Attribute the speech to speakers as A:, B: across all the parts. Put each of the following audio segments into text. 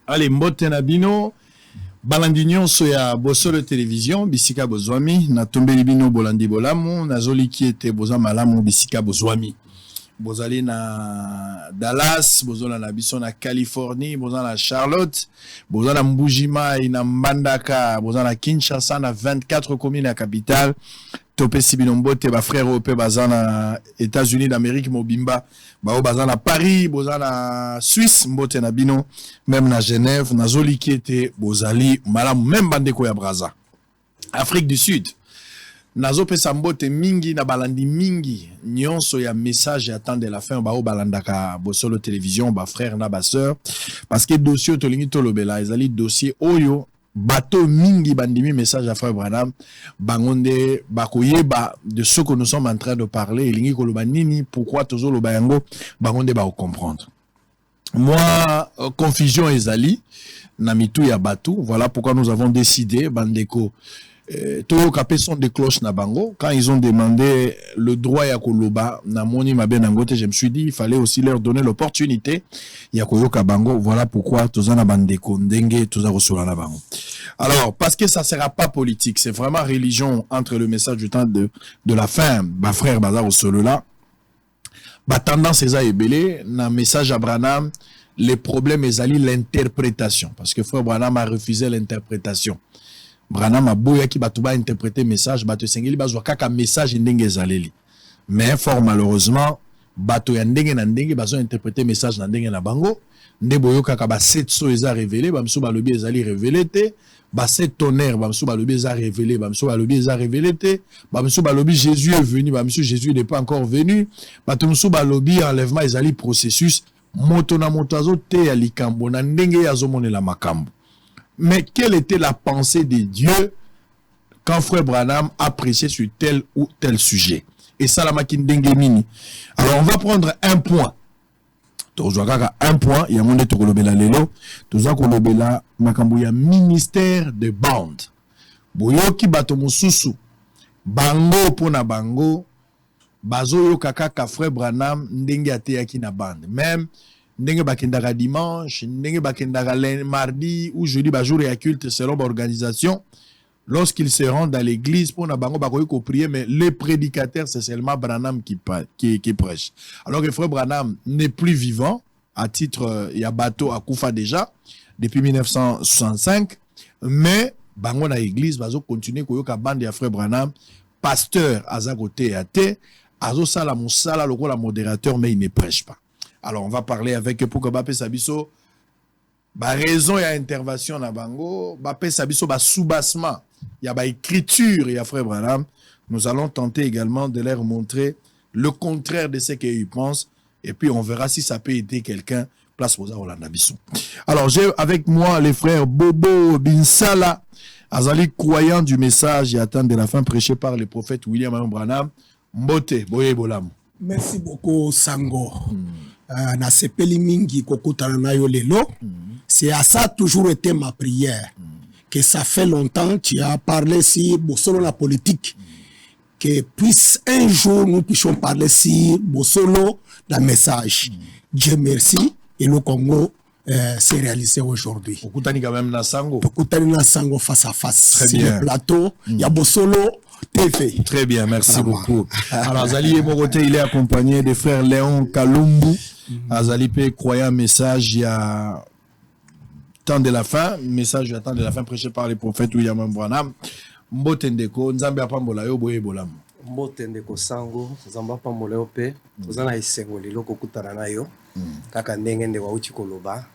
A: Allez, mbote na bino. Balandi nyonso ya bosolo télévision bisika bozwami na tombeli bino bolandi bolamu nazoli ki ete boza malamu bisika bozwami bozali na Dallas bozola na biso na Californie boza na Charlotte boza na Mbujimai na Mbandaka boza na Kinshasa na 24 communes ya capitale topesi bino mbote ba frère européen baza na États-Unis d'Amérique mobimba bao baza na Paris boza na Suisse mbote na bino même na Genève na zoli ki ete bozali malamu même bandeko ya Braza Afrique du Sud nazo pesa mbote mingi na balandi mingi nyonso ya message attendre la fin bao balandaka bosolo télévision ba frère na ba sœur parce que dossier tolingi tolobela ezali dossier oyo bateau mingi bandimi message à frère Branham bangonde bakoyeba de ce que nous sommes en train de parler elingi koloba nini pourquoi tozo loba yango bangonde ba comprendre moi confusion ezali na mitu ya bateau voilà pourquoi nous avons décidé bandeko Toyo kapé son des cloches na bango quand ils ont demandé le droit ya koloba na moni mabenangote je me suis dit il fallait aussi leur donner l'opportunité ya koyoka bango voilà pourquoi tozana bandeko ndenge toza kosola na bango alors parce que ça sera pas politique c'est vraiment religion entre le message du temps de la fin ba frère bazar au solo là ba tendance eza ebele na message à Branham les problèmes ezali l'interprétation parce que frère Branham a refusé l'interprétation Branham a boya ki batuba interpréter message bato sengeli bazwa kaka message ndenge ezaleli mais fort malheureusement bato ya ndenge na ndenge bazo interpréter message na ndenge na bango nde boyo kaka ba sept so eza révélé bamso balobi ezali révélé te ba sept tonnerre bamso balobi eza révélé bamso balobi eza révélé te bamso balobi Jésus est venu bamso Jésus n'est pas encore venu bato mso balobi enlèvement ezali processus moto na moto azo te ya likambo na ndenge ya zomonela makambo. Mais quelle était la pensée de Dieu quand frère Branham appréciait sur tel ou tel sujet? Et ça, la machine d'Engemini. Alors, on va prendre un point. Un point, il y a mon étoile kolobela lelo. Toza kolobela makambuya ministère de bande. Boyoki bato mususu. Bango pona bango. Bazo yo kaka frère Branham ndenge ateyaki na bande. Même ndenge bakendaka dimanche, ndenge bakendaka mardi ou jeudi ba jour et culte selon l'organisation. Lorsqu'ils se rendent dans l'église pour na bango bakoyi ko prier mais les prédicateurs c'est seulement Branham qui prêche. Alors que frère Branham n'est plus vivant à titre il y a bateau à Koufa déjà depuis 1965 mais bango na église bazo continuer koyoka bande ya frère Branham pasteur aza côté até azo sala musala lokola modérateur mais il ne prêche pas. Alors, on va parler avec Poukobape Sabiso. Ba raison y a intervention na bango. Bape Sabiso ba soubassement. Il y a ba écriture y a frère Branham. Nous allons tenter également de leur montrer le contraire de ce qu'ils pensent. Et puis, on verra si ça peut aider quelqu'un. Place aux Orlando Bissou. Alors, j'ai avec moi les frères Bobo Binsala. Azali croyant du message et attend de la fin prêché par le prophète William Branham. Mbote, Boye Bolam.
B: Merci beaucoup, Sango. Na sepeli mingi kokutana na yo lelo. C'est à ça toujours été ma prière. Que ça fait longtemps tu as parlé sur Bosolo la politique. Que puisse un jour nous puissions parler sur Bosolo la message. Dieu merci et le Congo s'est réalisé aujourd'hui.
A: Okutani quand même na Sango.
B: Okutani na Sango face à face.
A: Très
B: sur
A: bien.
B: le plateau. Il y a Bosolo TV.
A: Très bien, merci beaucoup. Alors, Azali Morote, il est accompagné des frères Léon Kalumbu. Azali P, croyant message, il y a temps de la fin, message à temps de la fin prêché par le prophète William Branham. Mbotendeko, Nzambe apambola yo boye bolam.
C: Mbotendeko Sango, Nzamba pambola yo pe, tozana isengo lelo kokutana na yo. Kaka ndenge nde wauti koloba.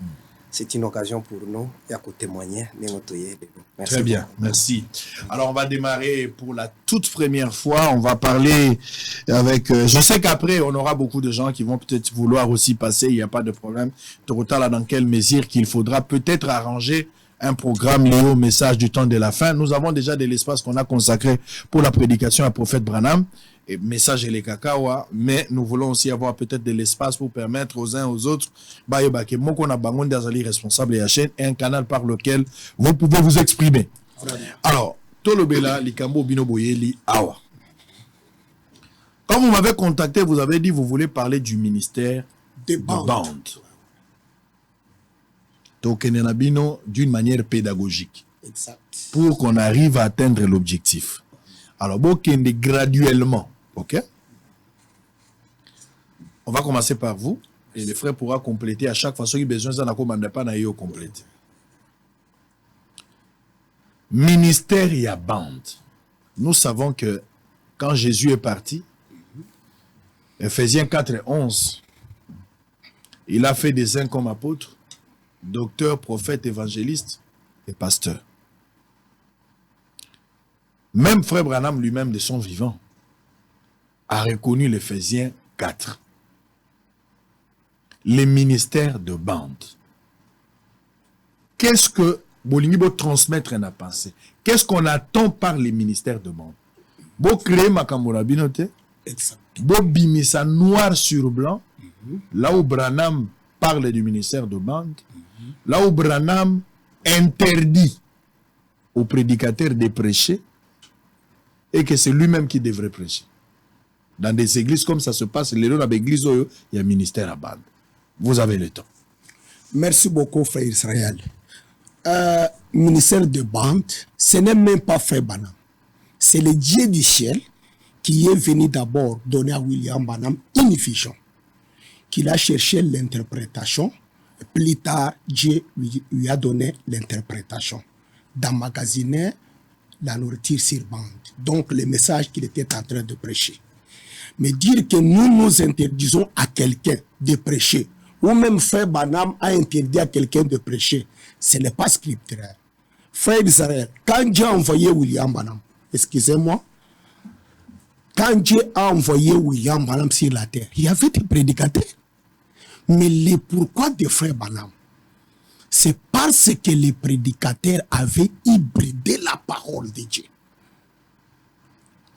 C: C'est une occasion pour nous et à témoigner de notre Merci.
A: Très bien, merci. Alors on va démarrer pour la toute première fois. On va parler avec... je sais qu'après, on aura beaucoup de gens qui vont peut-être vouloir aussi passer. Il n'y a pas de problème. Torota là, dans quelle mesure qu'il faudra peut-être arranger un programme lié au message du temps de la fin. Nous avons déjà de l'espace qu'on a consacré pour la prédication à prophète Branham. Et message et les cacaois, mais nous voulons aussi avoir peut-être de l'espace pour permettre aux uns aux autres, responsable et la chaîne, un canal par lequel vous pouvez vous exprimer. Alors, Tolobela, Likambo Binoboyeli, Awa. Quand vous m'avez contacté, vous avez dit que vous voulez parler du ministère de bande. d'une manière pédagogique.
B: Exact.
A: Pour qu'on arrive à atteindre l'objectif. Alors, graduellement, ok? On va commencer par vous, et le frère pourra compléter à chaque fois. Ceux qui ont besoin, ça n'a pas compléter. Ministère et à bande. Nous savons que quand Jésus est parti, Ephésiens 4 et 11, il a fait des uns comme apôtres, docteurs, prophètes, évangélistes et pasteurs. Même frère Branham lui-même de son vivant a reconnu l'Éphésiens 4. Les ministères de bande. Qu'est-ce que Bolingi veut transmettre à pensée? Qu'est-ce qu'on attend par les ministères de bande? Bo créer Makamura Binote, bo bimisa noir sur blanc, là où Branham parle du ministère de bande, là où Branham interdit aux prédicateurs de prêcher, et que c'est lui-même qui devrait prêcher. Dans des églises comme ça se passe, les gens dans l'église, il y a un ministère à bande. Vous avez le temps.
B: Merci beaucoup, frère Israël. Ministère de bande, ce n'est même pas frère Branham. C'est le Dieu du ciel qui est venu d'abord donner à William Branham une vision, qu'il a cherché l'interprétation. Plus tard, Dieu lui a donné l'interprétation, d'emmagasiner la nourriture sur bande. Donc, le message qu'il était en train de prêcher. Mais dire que nous interdisons à quelqu'un de prêcher, ou même frère Branham a interdit à quelqu'un de prêcher, ce n'est pas scripturaire. Frère Israël, quand Dieu a envoyé William Branham, excusez-moi, quand Dieu a envoyé William Branham sur la terre, il y avait des prédicateurs. Mais le pourquoi de frère Branham, c'est parce que les prédicateurs avaient hybridé la parole de Dieu.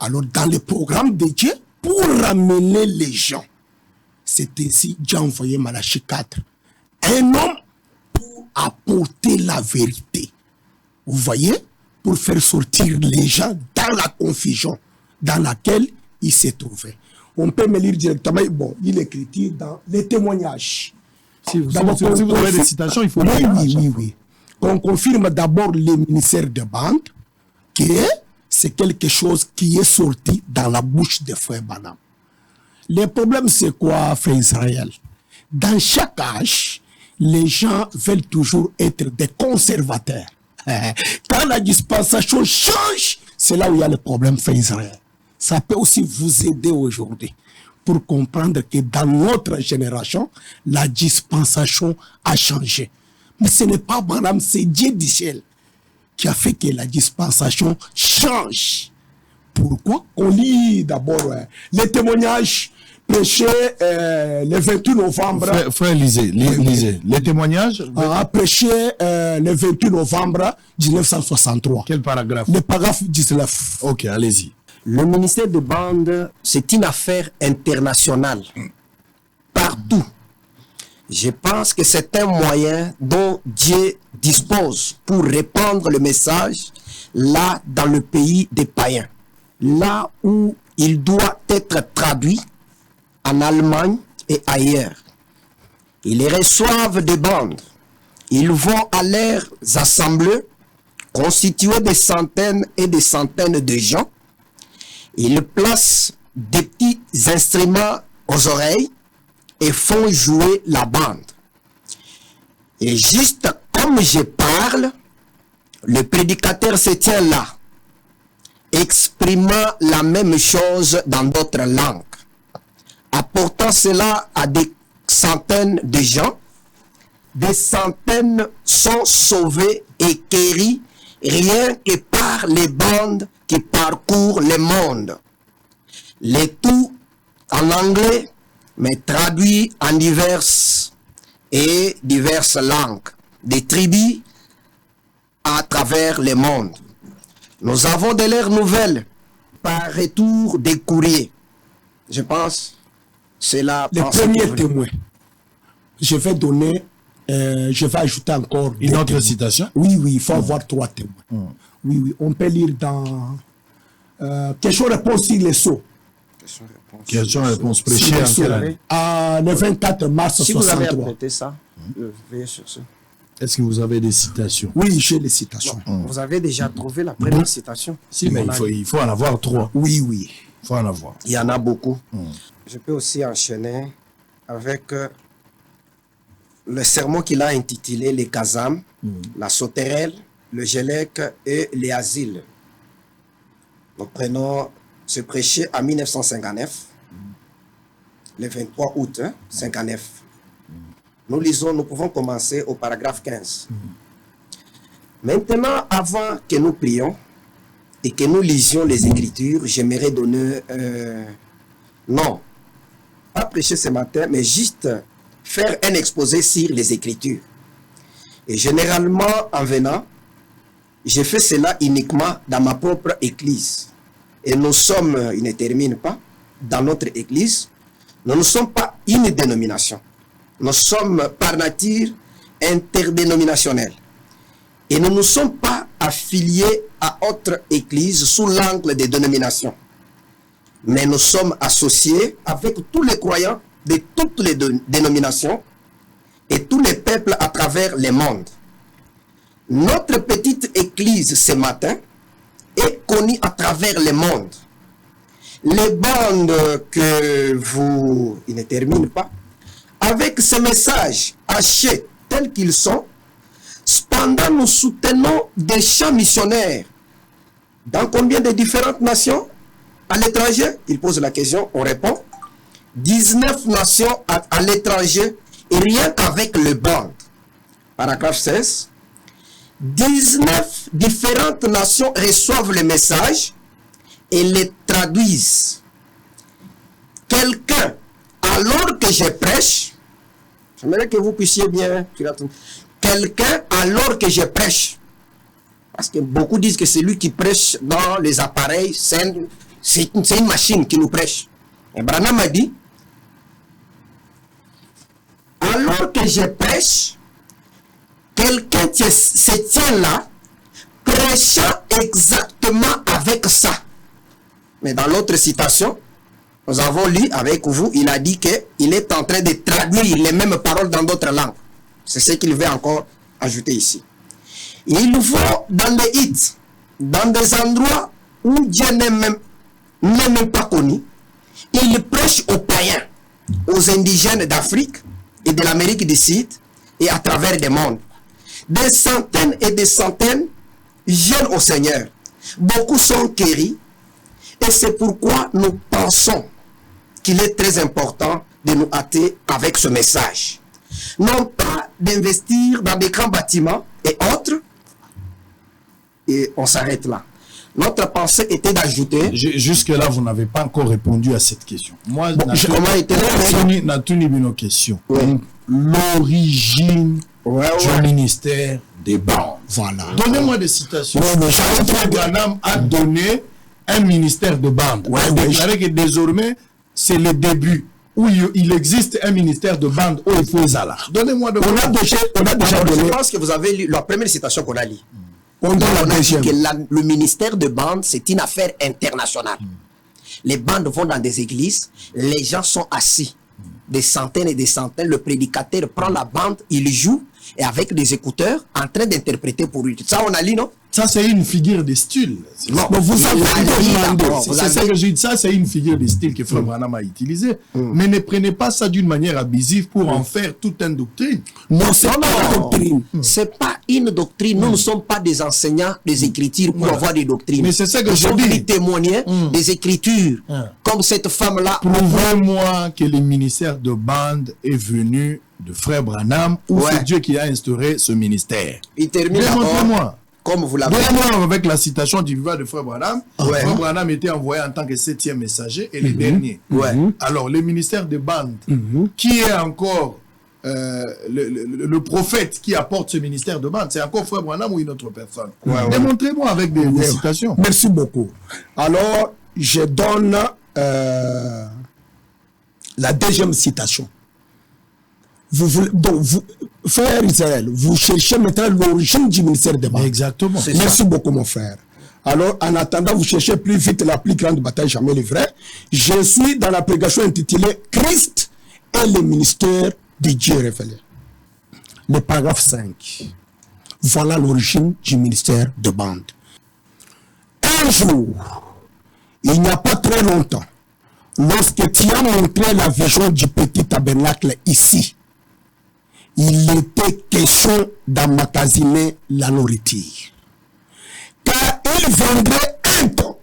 B: Alors, dans le programme de Dieu, pour ramener les gens, c'est ainsi Dieu a envoyé Malachie 4. Un homme pour apporter la vérité. Vous voyez? Pour faire sortir les gens dans la confusion dans laquelle ils se trouvaient. On peut me lire directement. Bon, il écrit dans les témoignages.
A: Si vous avez des citations, il faut
B: oui. On confirme d'abord le ministère de bande, que c'est quelque chose qui est sorti dans la bouche de frère Branham. Le problème, c'est quoi, frère Israël? Dans chaque âge, les gens veulent toujours être des conservateurs. Quand la dispensation change, c'est là où il y a le problème, frère Israël. Ça peut aussi vous aider aujourd'hui pour comprendre que dans notre génération, la dispensation a changé. Mais ce n'est pas Branham, c'est Dieu du ciel qui a fait que la dispensation change. Pourquoi? On lit d'abord les témoignages prêchés le 28 novembre.
A: Frère, lisez. Les témoignages
B: prêchés le 28 novembre 1963.
A: Quel paragraphe?
B: Le paragraphe 19.
A: Ok, allez-y.
C: Le ministère de bande, c'est une affaire internationale. Partout. Je pense que c'est un moyen dont Dieu dispose pour répandre le message là dans le pays des païens. Là où il doit être traduit en Allemagne et ailleurs. Ils les reçoivent des bandes. Ils vont à leurs assemblées constituées de centaines et de centaines de gens. Ils placent des petits instruments aux oreilles et font jouer la bande. Et juste comme je parle, le prédicateur se tient là, exprimant la même chose dans d'autres langues, apportant cela à des centaines de gens. Des centaines sont sauvés et guéris rien que par les bandes qui parcourent le monde. Le tout en anglais, mais traduit en diverses langues, des tribus à travers le monde. Nous avons de leurs nouvelles par retour des courriers. Je pense, c'est là
B: le premier témoin. Je vais donner, je vais ajouter encore
A: une autre citation.
B: Oui, il faut avoir 3 témoins. Oui, on peut lire dans question-réponse sur les sceaux.
A: Question-réponse prêchée en quelle année?
B: Le 24 mars 63.
C: Si vous avez apprêté ça, veuillez sur ça.
A: Est-ce que vous avez des citations?
B: Oui, j'ai les citations.
C: Vous avez déjà trouvé la première citation?
A: Si, mais il faut en avoir 3.
B: Oui, oui.
A: Il faut en avoir.
C: Il y en a beaucoup. Je peux aussi enchaîner avec le sermon qu'il a intitulé Les Kazam, la Sauterelle, le Gélec et les Asiles. Nous prenons ce prêché en 1959, le 23 août 59. Nous lisons, nous pouvons commencer au paragraphe 15. Maintenant, avant que nous prions et que nous lisions les Écritures, j'aimerais donner, non, pas prêcher ce matin, mais juste faire un exposé sur les Écritures. Et généralement, en venant, j'ai fait cela uniquement dans ma propre église. Et nous sommes, il ne termine pas, dans notre église, nous ne sommes pas une dénomination. Nous sommes par nature interdénominationnels. Et nous ne sommes pas affiliés à autre église sous l'angle des dénominations. Mais nous sommes associés avec tous les croyants de toutes les dénominations et tous les peuples à travers le monde. Notre petite église ce matin est connue à travers le monde. Les bandes que vous... Il ne termine pas. Avec ces messages hachés tels qu'ils sont, cependant nous soutenons des champs missionnaires. Dans combien de différentes nations? À l'étranger? Il pose la question, on répond. 19 nations à l'étranger, et rien qu'avec le band. Paragraphe 16. 19 différentes nations reçoivent le message et les traduisent. Quelqu'un, alors que je prêche, j'aimerais que vous puissiez bien... Quelqu'un, alors que je prêche, parce que beaucoup disent que c'est lui qui prêche dans les appareils, c'est une machine qui nous prêche. Et Branham a dit, alors que je prêche, quelqu'un se tient là, prêchant exactement avec ça. Mais dans l'autre citation, nous avons lu avec vous, il a dit qu'il est en train de traduire les mêmes paroles dans d'autres langues. C'est ce qu'il veut encore ajouter ici. Il va dans les hits, dans des endroits où Dieu n'est même pas connu. Il prêche aux païens, aux indigènes d'Afrique et de l'Amérique du Sud et à travers le monde. Des centaines et des centaines viennent au Seigneur. Beaucoup sont guéris. Et c'est pourquoi nous pensons qu'il est très important de nous hâter avec ce message. Non pas d'investir dans des grands bâtiments et autres. Et on s'arrête là. Notre pensée était d'ajouter...
A: Jusque-là, vous n'avez pas encore répondu à cette question. Moi,
C: bon, comment était
A: une question. Ouais. L'origine du ministère des bandes.
B: Voilà.
A: Donnez-moi des citations. Branham a donné un ministère de bandes. Il a déclaré que désormais, c'est le début où il existe un ministère de bandes au Efouezala. Donnez-moi de...
C: On a déjà donné... Je pense que vous avez lu la première citation qu'on a lue. On a dit que le ministère de bandes, c'est une affaire internationale. Les bandes vont dans des églises, les gens sont assis, des centaines et des centaines, le prédicateur prend la bande, il joue, et avec des écouteurs, en train d'interpréter pour lui. Ça, on a lu, non?
A: Ça, c'est une figure de style.
C: Non, vous avez
A: c'est ça que je dis. Ça, c'est une figure de style que Frère Branham a utilisé. Mais ne prenez pas ça d'une manière abusive pour en faire toute une doctrine.
C: Non, c'est pas une doctrine. C'est pas une doctrine. Nous ne sommes pas des enseignants des Écritures pour avoir des doctrines.
A: Mais c'est ça que
C: nous
A: je
C: sommes
A: dis.
C: témoigner des Écritures. Comme cette femme-là.
A: Prouvez-moi que le ministère de bande est venu de Frère Branham ou c'est Dieu qui a instauré ce ministère.
C: Il termine
A: Démontrez-moi.
C: Comme vous l'avez
A: dit. Avec la citation du vivant de Frère Branham, Frère Branham était envoyé en tant que 7e messager et le dernier. Alors, le ministère de bande, qui est encore le prophète qui apporte ce ministère de bande, c'est encore Frère Branham ou une autre personne? Démontrez-moi avec des citations.
B: Merci beaucoup. Alors, je donne la deuxième citation. Frère Israël, vous cherchez maintenant l'origine du ministère des bandes.
A: Exactement.
B: Merci beaucoup, mon frère. Alors, en attendant, vous cherchez plus vite la plus grande bataille jamais livrée. Je suis dans la prédication intitulée Christ et le ministère de Dieu révélé. Le paragraphe 5. Voilà l'origine du ministère de bande. Un jour, il n'y a pas très longtemps, lorsque tu as montré la vision du petit tabernacle ici, il était question d'emmagasiner la nourriture. Car il viendrait un temps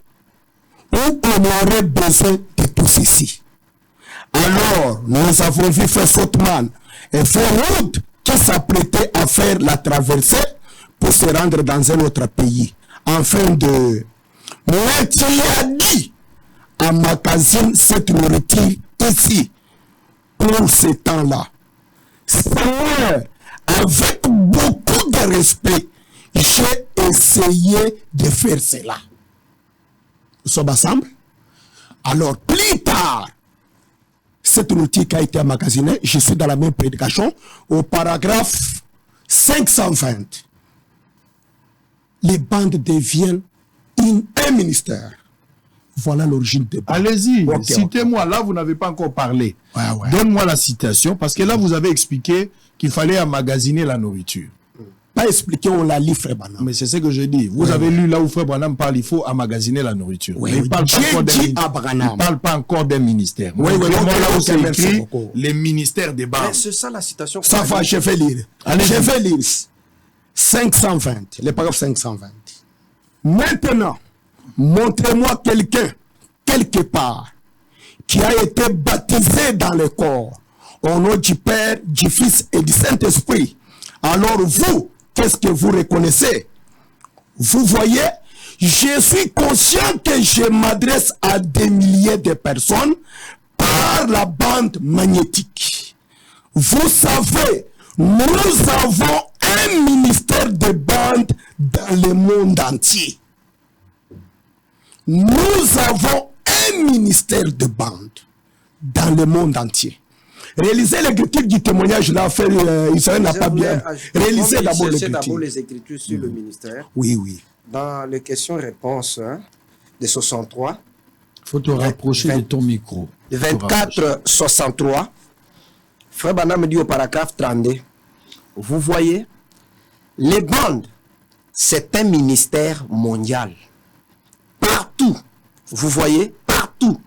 B: où on aurait besoin de tout ceci. Alors, nous avons vu Frère Sotman et Frère Wood qui s'apprêtaient à faire la traversée pour se rendre dans un autre pays, afin de... Mais tu as dit, emmagasine cette nourriture ici, pour ce temps-là. Seigneur, avec beaucoup de respect, j'ai essayé de faire cela. Nous sommes ensemble? Alors, plus tard, cette nourriture qui a été emmagasinée, je suis dans la même prédication, au paragraphe 520. Les bandes deviennent un ministère. Voilà l'origine des bandes.
A: Allez-y,
B: Okay,
A: citez-moi. Là, vous n'avez pas encore parlé.
B: Ouais.
A: Donne-moi la citation, parce que là, vous avez expliqué qu'il fallait emmagasiner la nourriture.
B: Pas expliqué, on l'a lu, Frère Branham.
A: Mais c'est ce que je dis. Vous avez lu là où Frère Branham parle, il faut emmagasiner la nourriture.
B: Oui,
A: Mais il parle
B: Dieu
A: pas encore
B: dit
A: d'un
B: à Branham.
A: il parle pas encore d'un ministère.
B: Oui,
A: Montrez-moi là où c'est
B: merci
A: écrit
B: beaucoup.
A: les ministères des
C: Mais
A: bandes.
C: c'est ça la citation.
B: Ça va, je vais lire.
A: Allez-y.
B: Je vais lire 520, le paragraphe 520. Maintenant, montrez-moi quelqu'un, quelque part, qui a été baptisé dans le corps, au nom du Père, du Fils et du Saint-Esprit. Alors vous, qu'est-ce que vous reconnaissez? Vous voyez, je suis conscient que je m'adresse à des milliers de personnes par la bande magnétique. Vous savez, nous avons un ministère de bande dans le monde entier. Nous avons un ministère de bande dans le monde entier. Réalisez l'écriture du témoignage là, Israël n'a pas bien. Réalisez d'abord l'écriture.
C: les écritures sur le ministère.
B: Oui.
C: Dans les questions-réponses de 63,
A: Il faut te rapprocher de ton micro.
C: de 24-63, Frère Branham dit au paragraphe 32, vous voyez, les bandes, c'est un ministère mondial. Partout, vous voyez, partout.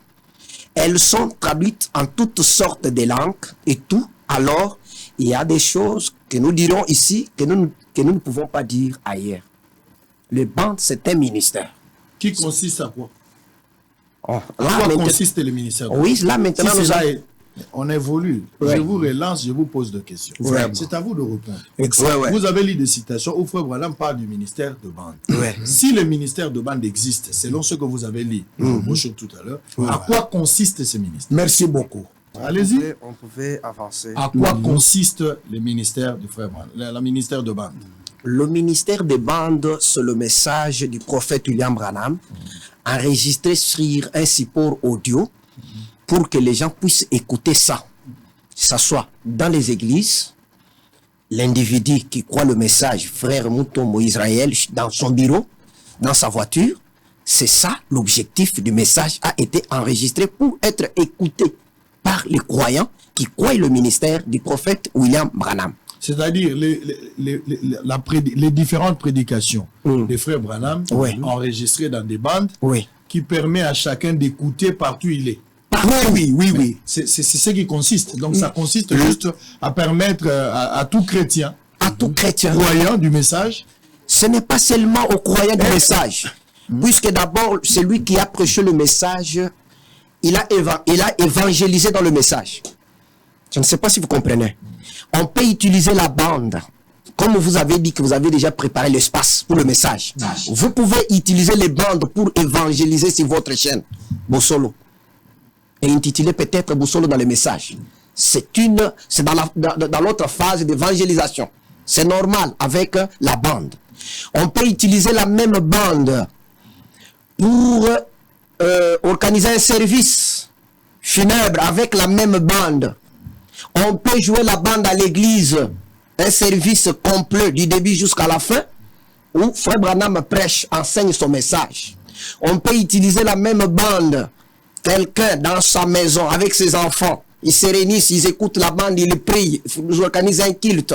C: Elles sont traduites en toutes sortes de langues et tout. Alors, il y a des choses que nous dirons ici que nous ne pouvons pas dire ailleurs. Les bandes, c'est un ministère.
A: Qui consiste à quoi?
C: Oh,
A: À
C: là,
A: quoi
C: maintenant-
A: consiste le ministère de
C: Oui, là maintenant,
A: Si
C: nous
A: c'est là,
C: avons-
A: on évolue.
C: Ouais.
A: Je vous relance, je vous pose des questions.
C: Vraiment.
A: C'est à vous de répondre.
C: Ouais.
A: Vous avez lu des citations où Frère Branham parle du ministère de bande.
C: Ouais.
A: Si le ministère de bande existe, selon ce que vous avez lu tout à l'heure, à quoi consiste ce ministère?
B: Merci beaucoup.
A: Allez-y.
C: On pouvait avancer.
A: À quoi consiste le ministère de Frère Branham, le ministère de bande?
C: Le ministère des bandes, c'est le message du prophète William Branham, enregistré sur un support audio pour que les gens puissent écouter ça. Que ce soit dans les églises, l'individu qui croit le message, frère Moutombo Israël, dans son bureau, dans sa voiture, c'est ça l'objectif du message a été enregistré pour être écouté par les croyants qui croient le ministère du prophète William Branham.
A: C'est-à-dire les différentes prédications des frères Branham
C: Ouais.
A: enregistrées dans des bandes
C: Oui.
A: qui permet à chacun d'écouter partout où il est.
B: Oui.
A: C'est ce qui consiste. Donc ça consiste juste à permettre à tout chrétien,
C: À tout chrétien.
A: croyant du message,
C: Ce n'est pas seulement aux croyants du message. Puisque d'abord, celui qui a prêché le message, il a évangélisé dans le message. Je ne sais pas si vous comprenez. On peut utiliser la bande. Comme vous avez dit que vous avez déjà préparé l'espace pour le message. Vous pouvez utiliser les bandes pour évangéliser sur votre chaîne. Bossolo. Et intituler peut-être Bossolo dans le message. C'est dans l'autre phase d'évangélisation. C'est normal avec la bande. On peut utiliser la même bande pour organiser un service funèbre avec la même bande. On peut jouer la bande à l'église, un service complet du début jusqu'à la fin, où Frère Branham prêche, enseigne son message. On peut utiliser la même bande, quelqu'un dans sa maison avec ses enfants, ils se réunissent, ils écoutent la bande, ils prient, ils organisent un culte.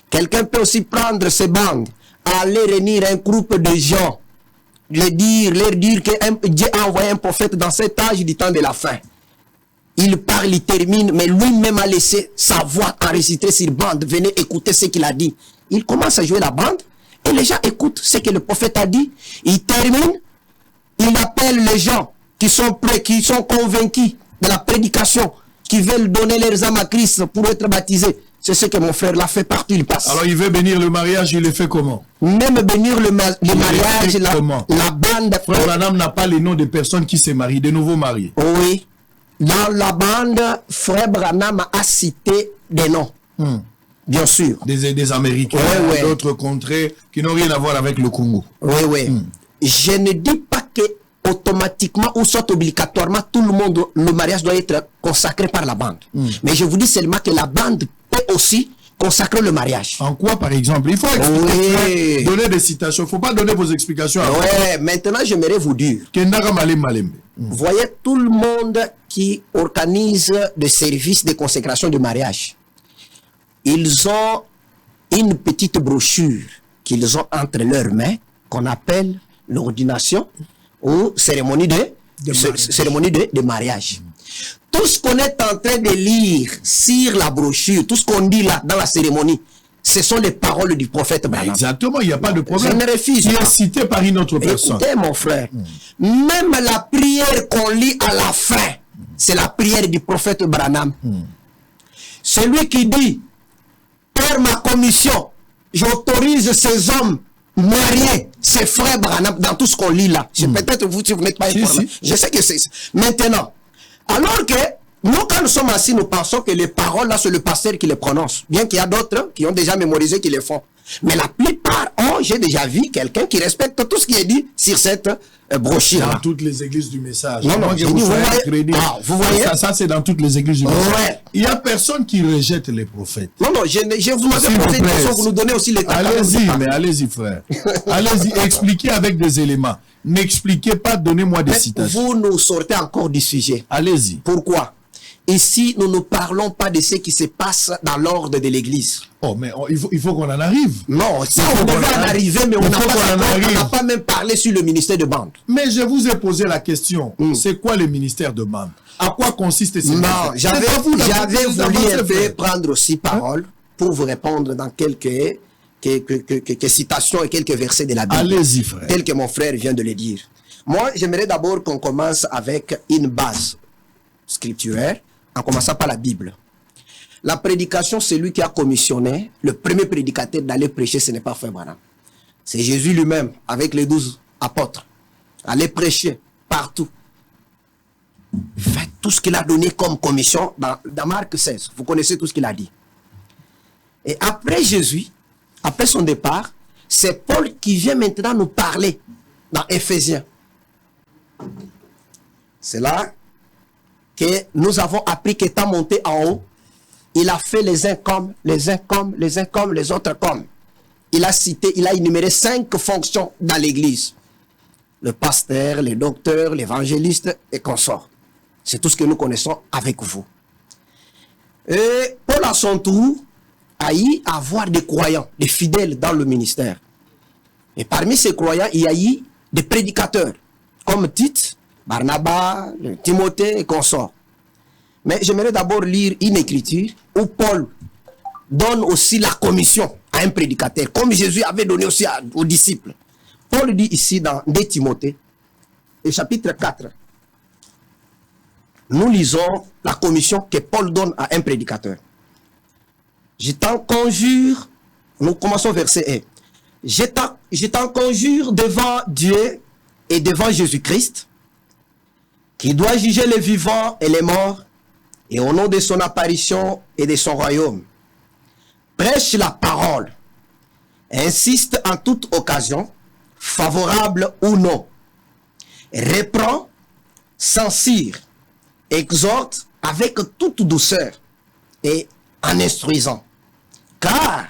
D: Quelqu'un peut aussi prendre ses bandes, aller réunir un groupe de gens, leur dire que Dieu a envoyé un prophète dans cet âge du temps de la fin. Il parle, il termine, mais lui-même a laissé sa voix enregistrée sur bande. Venez écouter ce qu'il a dit. Il commence à jouer la bande et les gens écoutent ce que le prophète a dit. Il termine, il appelle les gens qui sont prêts, qui sont convaincus de la prédication, qui veulent donner leurs âmes à Christ pour être baptisés. C'est ce que mon frère l'a fait partout, il passe.
A: Alors il veut bénir le mariage, il le fait comment?
D: Même bénir le mariage, la bande.
A: Frère Branham n'a pas les noms des personnes qui se marient, des nouveaux mariés.
D: Oui. Dans la bande, frère Branham a cité des noms. Bien sûr.
A: Des Américains, d'autres contrées qui n'ont rien à voir avec le Congo.
D: Oui. Je ne dis pas que automatiquement ou soit obligatoirement tout le monde, le mariage doit être consacré par la bande. Mais je vous dis seulement que la bande peut aussi consacrer le mariage.
A: En quoi, par exemple? Il faut expliquer, donner des citations. Il ne faut pas donner vos explications.
D: Oui, maintenant j'aimerais vous dire. Vous voyez, tout le monde qui organise des services de consécration du mariage, ils ont une petite brochure qu'ils ont entre leurs mains qu'on appelle l'ordination ou cérémonie de mariage. Tout ce qu'on est en train de lire sur la brochure, tout ce qu'on dit là dans la cérémonie, ce sont les paroles du prophète Branham.
A: Exactement, il n'y a pas de problème.
D: Je ne refuse pas.
A: Qui est cité par une autre personne.
D: Écoutez mon frère, même la prière qu'on lit à la fin, c'est la prière du prophète Branham. Celui qui dit, par ma commission, j'autorise ces hommes mariés, ces frères Branham, dans tout ce qu'on lit là. Peut-être vous, si vous n'êtes pas informé. Je sais que c'est... Maintenant, alors que nous, quand nous sommes assis, nous pensons que les paroles là, c'est le pasteur qui les prononce. Bien qu'il y a d'autres qui ont déjà mémorisé, qui les font. Mais la plupart j'ai déjà vu quelqu'un qui respecte tout ce qui est dit sur cette brochure.
A: Dans toutes les églises du message.
D: Non,
A: vous voyez, ça c'est dans toutes les églises du message.
D: Ouais.
A: Il n'y a personne qui rejette les prophètes.
D: Non, je vous avais posé une question, vous nous donnez aussi les temps.
A: Allez-y, mais allez-y, frère. Allez-y, expliquez avec des éléments. N'expliquez pas, donnez-moi des citations.
D: Vous nous sortez encore du sujet.
A: Allez-y.
D: Pourquoi? Ici, nous ne parlons pas de ce qui se passe dans l'ordre de l'Église.
A: Oh, mais il faut qu'on en arrive.
D: Non, ça, on devait en arriver, mais on n'a pas même parlé sur le ministère de bande.
A: Mais je vous ai posé la question. C'est quoi le ministère de bande? À quoi consiste ce ministère?
D: Non, j'avais voulu prendre aussi parole pour vous répondre dans quelques citations et quelques versets de la Bible.
A: Allez-y, frère.
D: Tel que mon frère vient de le dire. Moi, j'aimerais d'abord qu'on commence avec une base scripturaire, en commençant par la Bible. La prédication, c'est lui qui a commissionné le premier prédicateur d'aller prêcher, ce n'est pas frère Branham. C'est Jésus lui-même, avec les 12 apôtres. Aller prêcher partout. Faites tout ce qu'il a donné comme commission dans Marc 16. Vous connaissez tout ce qu'il a dit. Et après Jésus, après son départ, c'est Paul qui vient maintenant nous parler dans Éphésiens. C'est là que nous avons appris qu'étant monté en haut, il a fait les uns comme, les uns comme, les uns comme, les autres comme. Il a cité, il a énuméré 5 fonctions dans l'église. Le pasteur, les docteurs, l'évangéliste et consorts. C'est tout ce que nous connaissons avec vous. Et Paul, à son tour, a eu à avoir des croyants, des fidèles dans le ministère. Et parmi ces croyants, il y a eu des prédicateurs, comme Tite, Barnabas, Timothée et consorts. Mais j'aimerais d'abord lire une écriture où Paul donne aussi la commission à un prédicateur, comme Jésus avait donné aussi aux disciples. Paul dit ici dans 2 Timothée, et chapitre 4, nous lisons la commission que Paul donne à un prédicateur. Je t'en conjure, nous commençons verset 1. Je t'en conjure devant Dieu et devant Jésus-Christ, qui doit juger les vivants et les morts, et au nom de son apparition et de son royaume. Prêche la parole, insiste en toute occasion, favorable ou non, reprend, censure, exhorte avec toute douceur et en instruisant. Car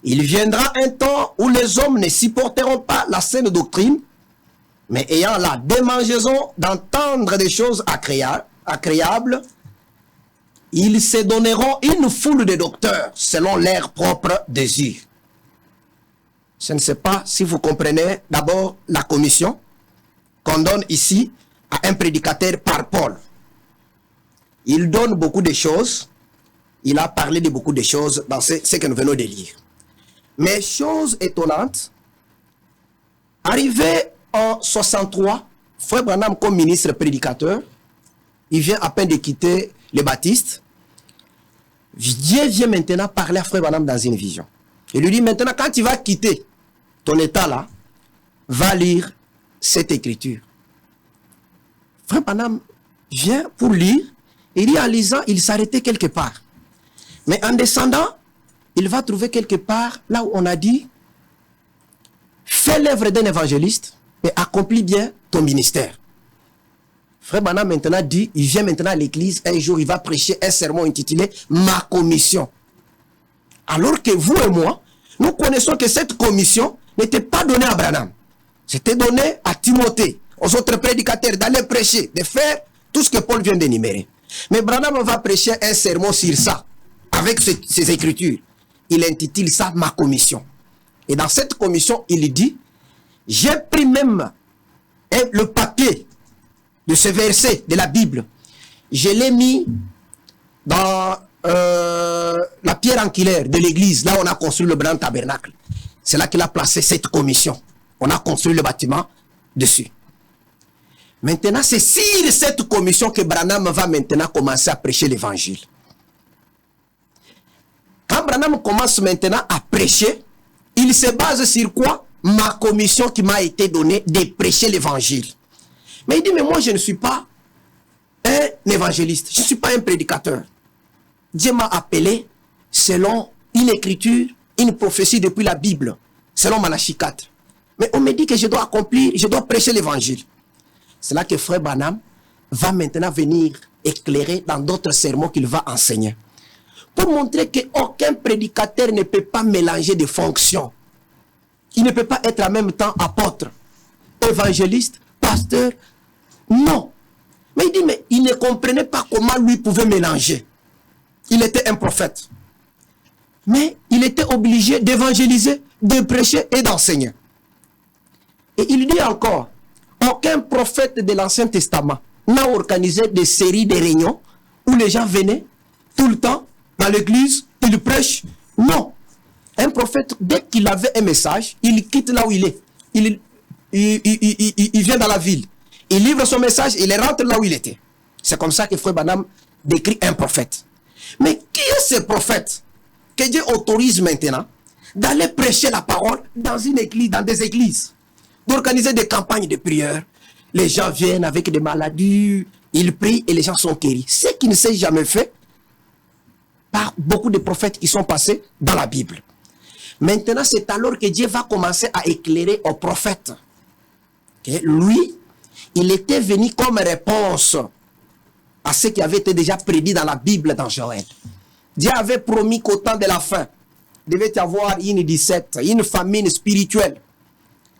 D: il viendra un temps où les hommes ne supporteront pas la saine doctrine, mais ayant la démangeaison d'entendre des choses agréables, Ils se donneront une foule de docteurs selon leurs propres désirs. Je ne sais pas si vous comprenez d'abord la commission qu'on donne ici à un prédicateur par Paul. Il donne beaucoup de choses. Il a parlé de beaucoup de choses dans ce que nous venons de lire. Mais chose étonnante, arrivé en 63, Frère Branham comme ministre prédicateur, il vient à peine de quitter les baptistes. Dieu vient maintenant parler à Frère Branham dans une vision. Il lui dit maintenant, quand tu vas quitter ton état là, va lire cette écriture. Frère Branham vient pour lire. Il dit en lisant, il s'arrêtait quelque part. Mais en descendant, il va trouver quelque part là où on a dit fais l'œuvre d'un évangéliste et accomplis bien ton ministère. Frère Branham maintenant dit, il vient maintenant à l'église, un jour il va prêcher un sermon intitulé Ma commission. Alors que vous et moi, nous connaissons que cette commission n'était pas donnée à Branham. C'était donné à Timothée, aux autres prédicateurs d'aller prêcher, de faire tout ce que Paul vient d'énumérer. Mais Branham va prêcher un sermon sur ça, avec ses écritures. Il intitule ça Ma commission. Et dans cette commission, il dit, j'ai pris même le papier de ce verset de la Bible. Je l'ai mis dans la pierre angulaire de l'église, là où on a construit le grand tabernacle. C'est là qu'il a placé cette commission. On a construit le bâtiment dessus. Maintenant, c'est sur cette commission que Branham va maintenant commencer à prêcher l'évangile. Quand Branham commence maintenant à prêcher, il se base sur quoi? Ma commission qui m'a été donnée de prêcher l'évangile. Mais il dit, mais moi je ne suis pas un évangéliste, je ne suis pas un prédicateur. Dieu m'a appelé selon une écriture, une prophétie depuis la Bible, selon Malachie 4. Mais on me dit que je dois accomplir, je dois prêcher l'évangile. C'est là que Frère Branham va maintenant venir éclairer dans d'autres sermons qu'il va enseigner. Pour montrer qu'aucun prédicateur ne peut pas mélanger de fonctions. Il ne peut pas être en même temps apôtre, évangéliste, pasteur. Non. Mais il dit, mais il ne comprenait pas comment lui pouvait mélanger. Il était un prophète. Mais il était obligé d'évangéliser, de prêcher et d'enseigner. Et il dit encore, aucun prophète de l'Ancien Testament n'a organisé des séries de réunions où les gens venaient tout le temps dans l'église, il prêche. Non. Un prophète, dès qu'il avait un message, il quitte là où il est. Il vient dans la ville. Il livre son message, il rentre là où il était. C'est comme ça que Frère Branham décrit un prophète. Mais qui est ce prophète que Dieu autorise maintenant d'aller prêcher la parole dans une église, dans des églises, d'organiser des campagnes de prière? Les gens viennent avec des maladies, ils prient et les gens sont guéris. Ce qui ne s'est jamais fait par beaucoup de prophètes qui sont passés dans la Bible. Maintenant, c'est alors que Dieu va commencer à éclairer aux prophètes. Okay? Lui, il était venu comme réponse à ce qui avait été déjà prédit dans la Bible dans Joël. Dieu avait promis qu'au temps de la fin, il devait y avoir une disette, une famine spirituelle.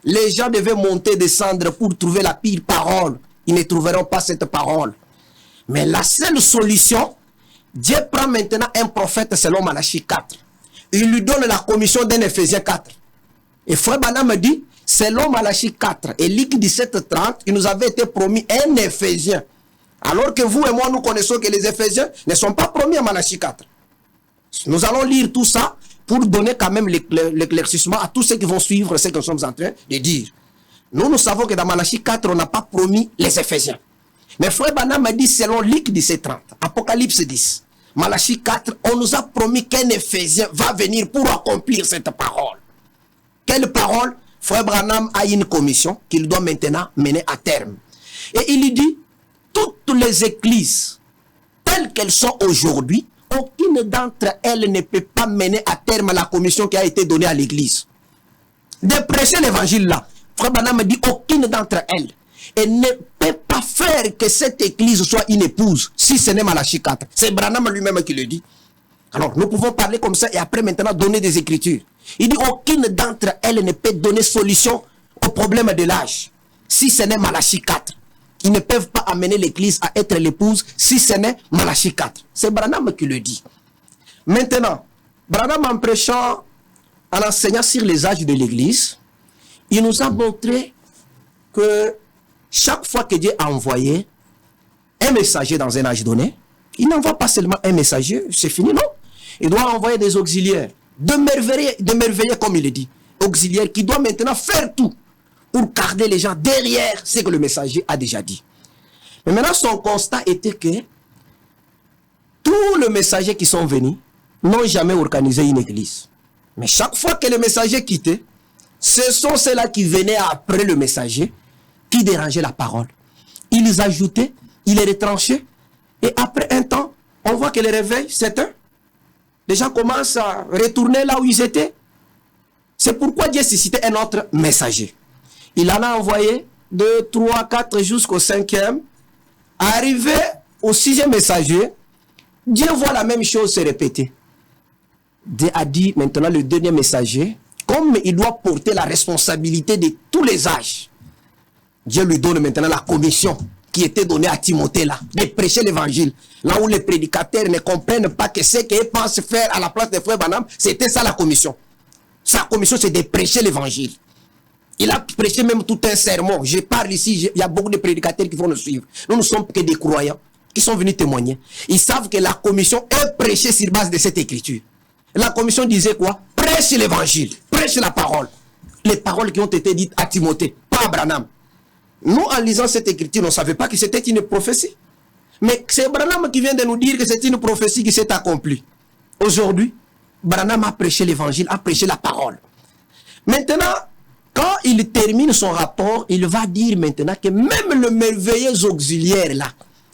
D: Les gens devaient monter, descendre pour trouver la pire parole. Ils ne trouveront pas cette parole. Mais la seule solution, Dieu prend maintenant un prophète selon Malachie 4. Il lui donne la commission d'un Éphésiens 4. Et Frère Branham me dit, selon Malachie 4 et Luc 17:30, il nous avait été promis un Éphésien. Alors que vous et moi, nous connaissons que les Éphésiens ne sont pas promis à Malachie 4. Nous allons lire tout ça pour donner quand même l'éclaircissement à tous ceux qui vont suivre ce que nous sommes en train de dire. Nous savons que dans Malachie 4, on n'a pas promis les Éphésiens. Mais Frère Branham me dit selon Luc 17:30, Apocalypse 10, Malachie 4, on nous a promis qu'un Éphésien va venir pour accomplir cette parole. Quelle parole? Frère Branham a une commission qu'il doit maintenant mener à terme. Et il lui dit, toutes les églises, telles qu'elles sont aujourd'hui, aucune d'entre elles ne peut pas mener à terme la commission qui a été donnée à l'église. De prêcher l'évangile là. Frère Branham me dit, aucune d'entre elles. Elle ne peut pas faire que cette église soit une épouse, si ce n'est Malachie 4. C'est Branham lui-même qui le dit. Alors, nous pouvons parler comme ça et après maintenant donner des écritures. Il dit, aucune d'entre elles ne peut donner solution au problème de l'âge, si ce n'est Malachie 4. Ils ne peuvent pas amener l'église à être l'épouse si ce n'est Malachie 4. C'est Branham qui le dit. Maintenant, Branham en prêchant, en enseignant sur les âges de l'église, il nous a montré que chaque fois que Dieu a envoyé un messager dans un âge donné, il n'envoie pas seulement un messager, c'est fini, non? Il doit envoyer des auxiliaires, de merveilleux comme il le dit, auxiliaires qui doivent maintenant faire tout pour garder les gens derrière ce que le messager a déjà dit. Mais maintenant, son constat était que tous les messagers qui sont venus n'ont jamais organisé une église. Mais chaque fois que le messager quittait, ce sont ceux-là qui venaient après le messager qui dérangeaient la parole. Ils les ajoutaient, ils les retranchaient, et après un temps, on voit que le réveil s'éteint. Les gens commencent à retourner là où ils étaient. C'est pourquoi Dieu suscitait un autre messager. Il en a envoyé 2, 3, 4 jusqu'au 5e. Arrivé au 6e messager, Dieu voit la même chose se répéter. Dieu a dit maintenant le dernier messager, comme il doit porter la responsabilité de tous les âges, Dieu lui donne maintenant la commission qui était donnée à Timothée là, de prêcher l'évangile. Là où les prédicateurs ne comprennent pas que ce qu'ils pensent faire à la place des frères Branham, c'était ça la commission. Sa commission, c'est de prêcher l'évangile. Il a prêché même tout un sermon. Je parle ici, il y a beaucoup de prédicateurs qui vont nous suivre. Nous ne sommes que des croyants qui sont venus témoigner. Ils savent que la commission est prêchée sur base de cette écriture. La commission disait quoi? Prêche l'évangile, prêche la parole. Les paroles qui ont été dites à Timothée, pas à Branham. Nous, en lisant cette écriture, on ne savait pas que c'était une prophétie. Mais c'est Branham qui vient de nous dire que c'est une prophétie qui s'est accomplie. Aujourd'hui, Branham a prêché l'évangile, a prêché la parole. Maintenant, quand il termine son rapport, il va dire maintenant que même le merveilleux auxiliaire là,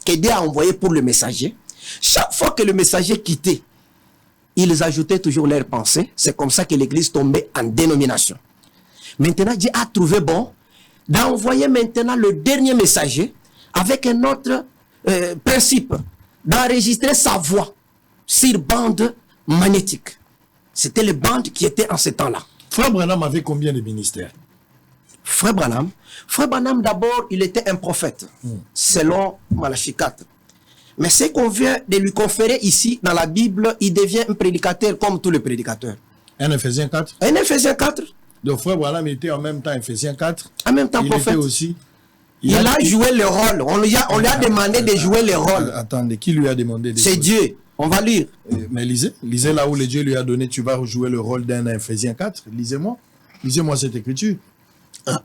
D: que Dieu a envoyé pour le messager, chaque fois que le messager quittait, ils ajoutaient toujours leurs pensées. C'est comme ça que l'église tombait en dénomination. Maintenant, Dieu a trouvé bon d'envoyer maintenant le dernier messager avec un autre principe, d'enregistrer sa voix sur bande magnétique. C'était les bandes qui étaient en ce temps-là.
A: Frère Branham avait combien de ministères?
D: Frère Branham d'abord, il était un prophète, selon Malachie 4. Mais ce qu'on vient de lui conférer ici, dans la Bible, il devient un prédicateur comme tous les prédicateurs.
A: Un Éphésiens 4?
D: Un Éphésiens 4.
A: Donc frère Branham était en même temps Éphésiens 4.
D: En même temps
A: il
D: prophète.
A: Était aussi,
D: il a joué le rôle. On lui a demandé de jouer le rôle.
A: Attendez, qui lui a demandé de
D: C'est
A: jouer?
D: Dieu. On va lire.
A: Mais lisez là où le Dieu lui a donné, tu vas jouer le rôle d'un Éphésiens 4. Lisez-moi cette écriture.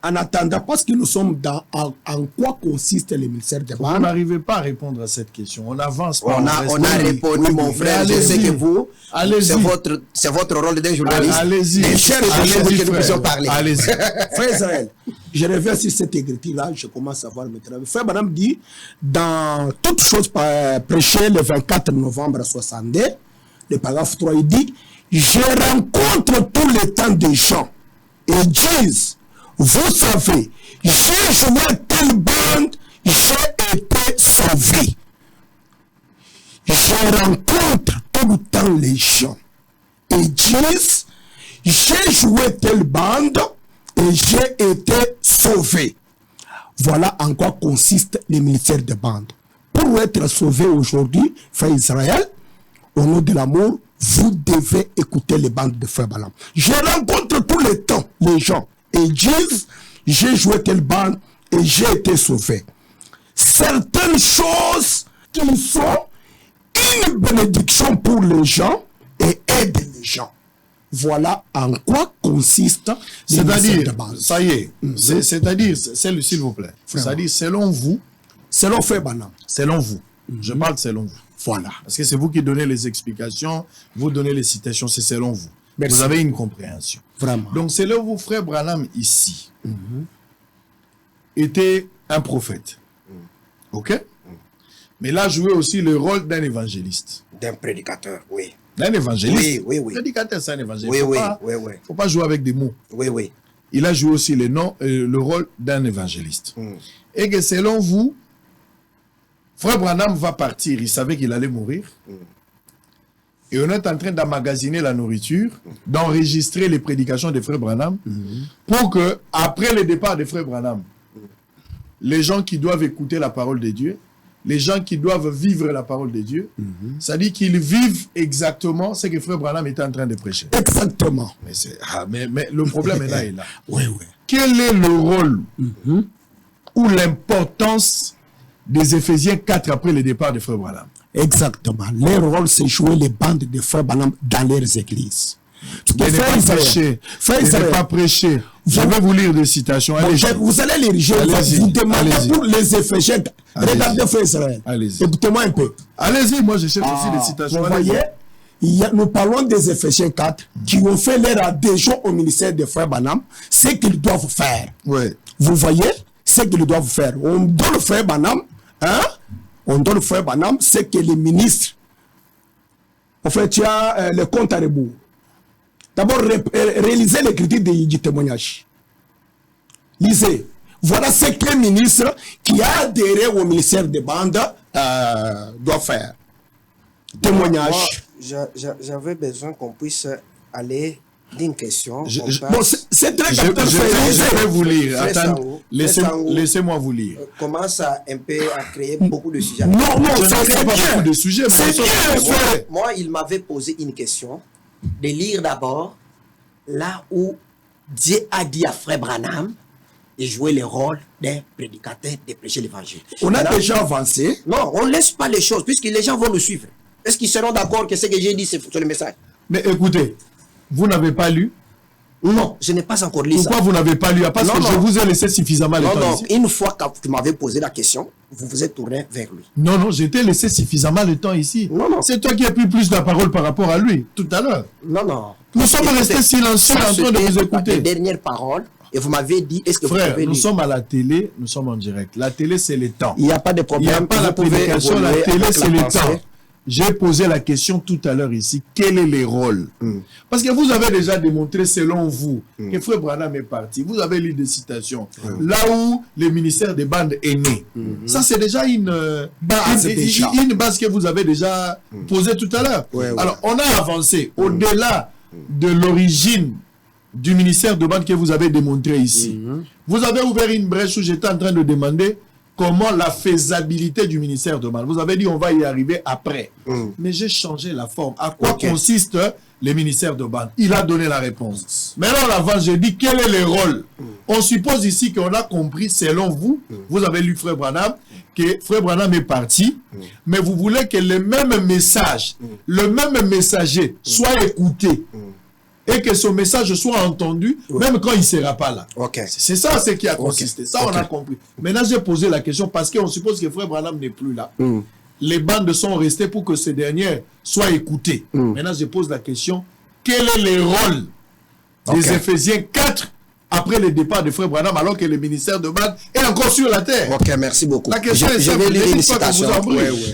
B: En attendant, parce que nous sommes en quoi consiste le ministère de
A: Vous
B: bande.
A: n'arrivez pas à répondre à cette question. On avance pas.
D: On a répondu, mon frère. Je sais que vous, c'est votre rôle d'un journaliste.
A: Allez-y.
D: Que nous puissions parler.
A: Allez-y.
B: Frère Israël, je reviens sur cette écriture-là, je commence à voir maintenant. Frère Branham dit, dans toute chose prêchée le 24 novembre 62, le paragraphe 3, il dit, je rencontre tout le temps des gens et disent, vous savez, j'ai joué telle bande, j'ai été sauvé. Je rencontre tout le temps les gens et disent, j'ai joué telle bande et j'ai été sauvé. Voilà en quoi consiste le ministère de bande. Pour être sauvé aujourd'hui, frère Israël, au nom de l'amour, vous devez écouter les bandes de frère Branham. Je rencontre tout le temps les gens et disent, j'ai joué telle bande et j'ai été sauvé. Certaines choses qui sont une bénédiction pour les gens et aident les gens. Voilà en quoi consiste le ministère de bande.
A: Ça y est, c'est-à-dire, s'il vous plaît, c'est-à-dire selon vous,
B: selon frère Branham,
A: selon vous, je parle selon vous.
B: Voilà.
A: Parce que c'est vous qui donnez les explications, vous donnez les citations, c'est selon vous.
B: Merci.
A: Vous avez une compréhension.
B: Vraiment.
A: Donc, selon vous, frère Branham, ici, était un prophète. OK? Mais il a joué aussi le rôle d'un évangéliste.
D: D'un prédicateur, oui.
A: D'un évangéliste.
D: Oui.
A: Prédicateur, c'est un évangéliste.
D: Oui.
A: Faut pas jouer avec des mots.
D: Oui.
A: Il a joué aussi le rôle d'un évangéliste. Et que selon vous, frère Branham va partir, il savait qu'il allait mourir. Et on est en train d'emmagasiner la nourriture, d'enregistrer les prédications de frère Branham, pour que, après le départ de frère Branham, les gens qui doivent écouter la parole de Dieu, les gens qui doivent vivre la parole de Dieu, c'est-à-dire qu'ils vivent exactement ce que Frère Branham était en train de prêcher.
B: Exactement.
A: Mais le problème est là.
B: Oui, oui.
A: Quel est le rôle ou l'importance des Éphésiens 4 après le départ de Frère Branham?
B: Exactement. Leur rôle, c'est jouer les bandes de Frère Branham dans leurs églises.
A: De ne pas prêcher. Je vais vous lire des citations.
B: Vous allez les lire. Vous demandez pour les Éphésiens. Regardez Frère Israël. Écoutez-moi un peu.
A: Allez-y, moi je cherche aussi des citations.
B: Vous voyez, nous parlons des Éphésiens 4 qui ont fait leur adhésion au ministère de Frère Branham, ce qu'ils doivent faire.
A: Ouais.
B: Vous voyez ce qu'ils doivent faire. On donne Frère Branham, on donne Frère Branham ce que les ministres. En fait, tu as le compte à rebours. D'abord, réalisez les critiques du témoignage. Lisez. Voilà ce que le ministre qui a adhéré au ministère des bandes doit faire. Témoignage.
C: J'avais besoin qu'on puisse aller d'une question.
B: C'est très
A: je vais vous lire. Laissez-moi vous lire.
C: Commence un peu à créer beaucoup de sujets.
B: Non,
A: c'est pas beaucoup de sujets.
C: Moi, il m'avait posé une question. De lire d'abord là où Dieu a dit à Frère Branham de jouer le rôle d'un prédicateur, de prêcher l'évangile.
B: On a déjà avancé.
C: Non, on ne laisse pas les choses, puisque les gens vont nous suivre. Est-ce qu'ils seront d'accord que ce que j'ai dit, c'est le message?
A: Mais écoutez, vous n'avez pas lu?
C: Non, je n'ai pas encore lu ça.
A: Pourquoi vous n'avez pas lu? Parce que je vous ai laissé suffisamment le temps ici.
C: Une fois que tu m'avais posé la question, vous vous êtes tourné vers lui.
A: Non, j'ai été laissé suffisamment le temps ici.
C: Non.
A: C'est toi qui as pris plus la parole par rapport à lui, tout à l'heure.
C: Non.
A: Nous sommes restés silencieux en train de vous écouter.
C: Les dernières paroles, et vous m'avez dit, est-ce que
A: frère,
C: vous pouvez
A: nous
C: lire?
A: sommes à la télé, nous sommes en direct. La télé, c'est le temps.
C: Il n'y a pas de problème.
A: Il n'y a pas la prédication, la télé, c'est le temps. J'ai posé la question tout à l'heure ici, quel est le rôle? Parce que vous avez déjà démontré, selon vous, que Frère Branham est parti. Vous avez lu des citations. Là où le ministère des bandes est né. Ça, c'est déjà une base que vous avez déjà posée tout à l'heure. Alors, on a avancé au-delà de l'origine du ministère de bandes que vous avez démontré ici. Vous avez ouvert une brèche où j'étais en train de demander comment la faisabilité du ministère de bandes. Vous avez dit on va y arriver après. Mais j'ai changé la forme. À quoi consiste le ministère de bandes? Il a donné la réponse. Maintenant, avant, j'ai dit quel est le rôle? On suppose ici qu'on a compris, selon vous, vous avez lu Frère Branham, que Frère Branham est parti, mais vous voulez que le même message, le même messager soit écouté. Et que son message soit entendu, même quand il ne sera pas là. C'est ça ce qui a consisté. Ça, on a compris. Maintenant, j'ai posé la question parce qu'on suppose que Frère Branham n'est plus là. Les bandes sont restées pour que ces dernières soient écoutées. Maintenant, je pose la question, quel est le rôle des Éphésiens 4 après le départ de Frère Branham, alors que le ministère de bandes est encore sur la terre?
C: Ok, merci beaucoup.
A: La question est
C: je vais lire une citation.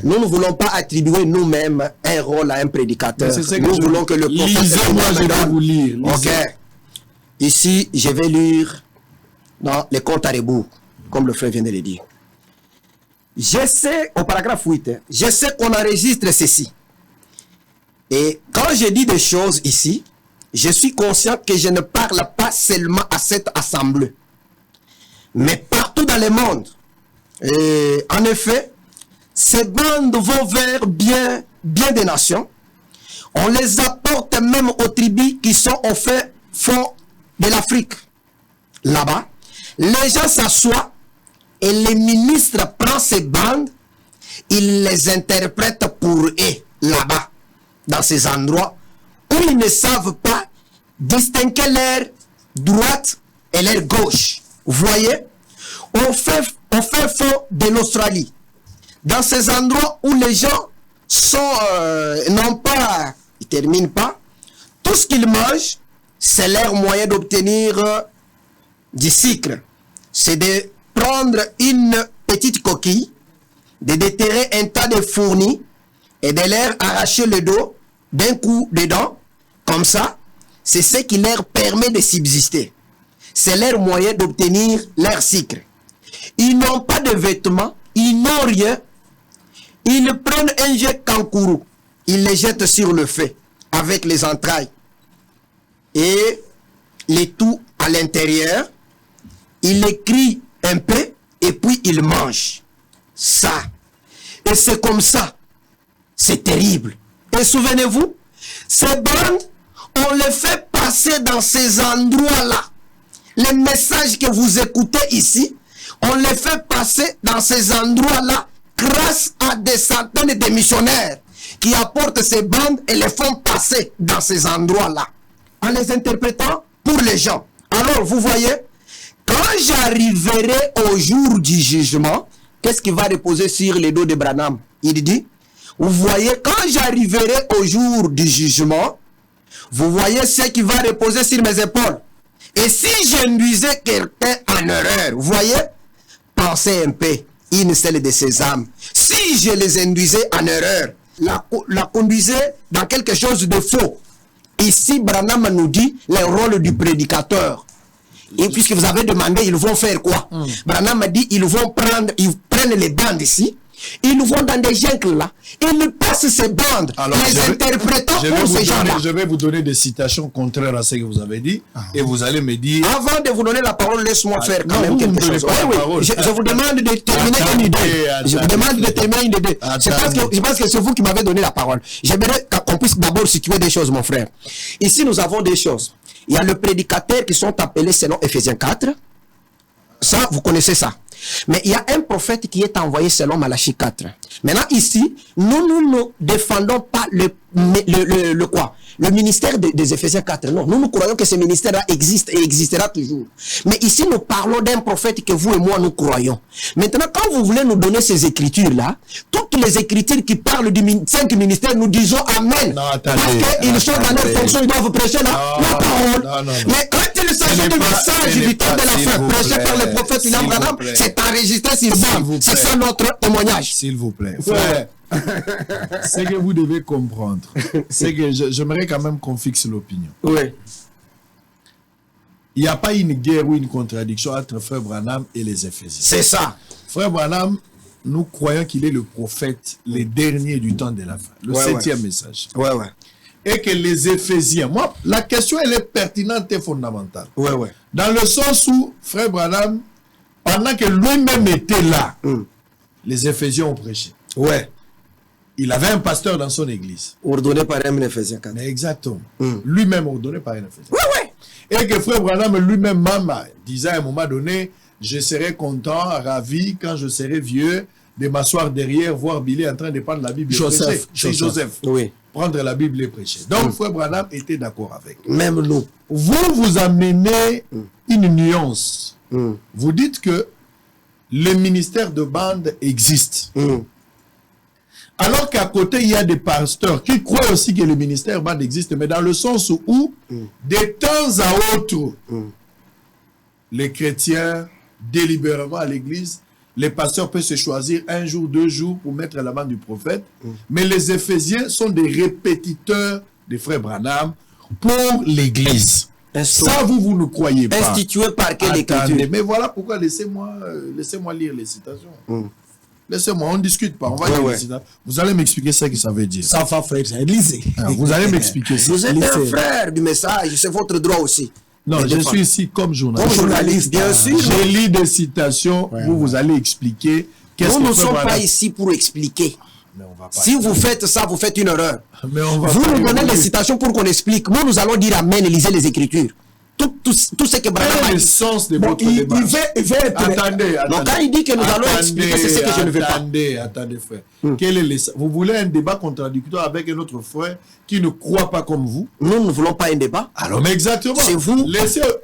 C: Nous ne voulons pas attribuer nous-mêmes un rôle à un prédicateur. Nous voulons que le prophète...
A: Lisez-moi, je vais vous lire.
C: Ok. Ici, je vais lire dans les comptes à rebours, comme le frère vient de le dire. Je sais, au paragraphe 8, je sais qu'on enregistre ceci. Et quand je dis des choses ici, je suis conscient que je ne parle pas seulement à cette assemblée, mais partout dans le monde. Et en effet, ces bandes vont vers bien des nations. On les apporte même aux tribus qui sont au fond de l'Afrique. Là-bas, les gens s'assoient et les ministres prennent ces bandes, ils les interprètent pour eux, là-bas, dans ces endroits où ils ne savent pas distinguer leur droite et leur gauche. Vous voyez, on fait fond de l'Australie, dans ces endroits où les gens n'ont pas, ils ne terminent pas, tout ce qu'ils mangent, c'est leur moyen d'obtenir du sucre. C'est de prendre une petite coquille, de déterrer un tas de fournis et de leur arracher le dos d'un coup dedans, comme ça. C'est ce qui leur permet de subsister. C'est leur moyen d'obtenir leur sucre. Ils n'ont pas de vêtements, ils n'ont rien. Ils prennent un jet kangourou, ils les jettent sur le feu avec les entrailles et les tout à l'intérieur. Ils les crient un peu et
D: et puis ils mangent ça. Et c'est comme ça. C'est terrible. Et souvenez-vous, ces bandes, on les fait passer dans ces endroits-là. Les messages que vous écoutez ici, on les fait passer dans ces endroits-là grâce à des centaines de missionnaires qui apportent ces bandes et les font passer dans ces endroits-là en les interprétant pour les gens. Alors, vous voyez, quand j'arriverai au jour du jugement, qu'est-ce qui va reposer sur les dos de Branham? Il dit, vous voyez, quand j'arriverai au jour du jugement, vous voyez ce qui va reposer sur mes épaules. Et si j'induisais quelqu'un en erreur, vous voyez, pensez un peu, une seule de ces âmes. Si je les induisais en erreur, la conduisais dans quelque chose de faux. Ici, Branham nous dit le rôle du prédicateur. Et puisque vous avez demandé, ils vont faire quoi? Branham a dit, ils prennent les bandes ici, ils vont dans des jungles là, ils passent ces bandes, les interprétants pour ces gens-là.
A: Je vais vous donner des citations contraires à ce que vous avez dit, et vous allez me dire...
D: Avant de vous donner la parole, laisse-moi faire quand même quelque chose. Oui, je vous demande de terminer une idée. Je vous demande de terminer une idée. Je pense que c'est vous qui m'avez donné la parole. J'aimerais qu'on puisse d'abord situer des choses, mon frère. Ici, nous avons des choses. Il y a le prédicateur qui sont appelés selon Ephésiens 4. Ça, vous connaissez ça. Mais il y a un prophète qui est envoyé selon Malachie 4. Maintenant, ici, nous ne défendons pas le quoi? Le ministère des Éphésiens 4. Non, nous croyons que ce ministère-là existe et existera toujours. Mais ici, nous parlons d'un prophète que vous et moi, nous croyons. Maintenant, quand vous voulez nous donner ces écritures-là, toutes les écritures qui parlent du 5 ministères, nous disons Amen.
A: Non, attendez,
D: parce qu'ils sont dans leur fonction, ils doivent prêcher la parole.
A: Non.
D: Mais quand il s'agit du message du temps de la fin, prêché par le prophète William Branham, c'est enregistré sur bande. C'est ça notre témoignage.
A: S'il vous plaît. Frère, c'est que vous devez comprendre. C'est que j'aimerais quand même qu'on fixe l'opinion.
D: Oui.
A: Il n'y a pas une guerre ou une contradiction entre Frère Branham et les Éphésiens.
D: C'est ça.
A: Frère Branham, nous croyons qu'il est le prophète, le dernier du temps de la fin. Le 7e message.
D: Ouais.
A: Et que les Éphésiens... Moi, la question, elle est pertinente et fondamentale.
D: Ouais.
A: Dans le sens où, Frère Branham, pendant que lui-même était là, les Éphésiens ont prêché.
D: Ouais.
A: Il avait un pasteur dans son église.
D: Ordonné par un Éphésiens 4.
A: Mais exactement. Lui-même ordonné par un Éphésien.
D: Ouais.
A: Et que Frère Branham lui-même disait à un moment donné, je serai content, ravi, quand je serai vieux, de m'asseoir derrière, voir Billy en train de prendre la Bible et prêcher. C'est Joseph.
D: Oui.
A: Prendre la Bible et prêcher. Donc Frère Branham était d'accord avec.
D: Même nous.
A: Vous amenez une nuance. Vous dites que le ministère de bande existe. Alors qu'à côté, il y a des pasteurs qui croient aussi que le ministère bande existe, mais dans le sens où, de temps à autre, les chrétiens, délibérément à l'église, les pasteurs peuvent se choisir 1 jour, 2 jours pour mettre la main du prophète, mais les Éphésiens sont des répétiteurs des frères Branham pour l'église. Ça, vous ne croyez pas.
D: Institué par quelle écriture?
A: Mais voilà pourquoi laissez-moi lire les citations. Laissez-moi, on ne discute pas. On va lire les citations. Vous allez m'expliquer ce que ça veut dire.
B: Ça va, frère, lisez.
A: Vous allez m'expliquer ça.
D: Vous êtes un frère du message, c'est votre droit aussi.
A: Non, je suis ici comme journaliste.
D: Comme journaliste, bien sûr.
A: Je lis des citations, vous allez expliquer qu'est-ce que
D: nous ne sommes pas ici pour expliquer. Si vous faites ça, vous faites une erreur. Vous nous donnez les citations pour qu'on explique. Nous allons dire Amen et lisez les écritures. Tout ce que Branham a dit.
A: Le sens de votre débat. Attendez.
D: Donc quand il dit que nous allons expliquer, c'est ce que je ne veux pas.
A: Attendez, frère. Vous voulez un débat contradictoire avec un autre frère qui ne croit pas comme vous?
D: Nous ne voulons pas un débat.
A: Alors, mais exactement.
D: C'est vous.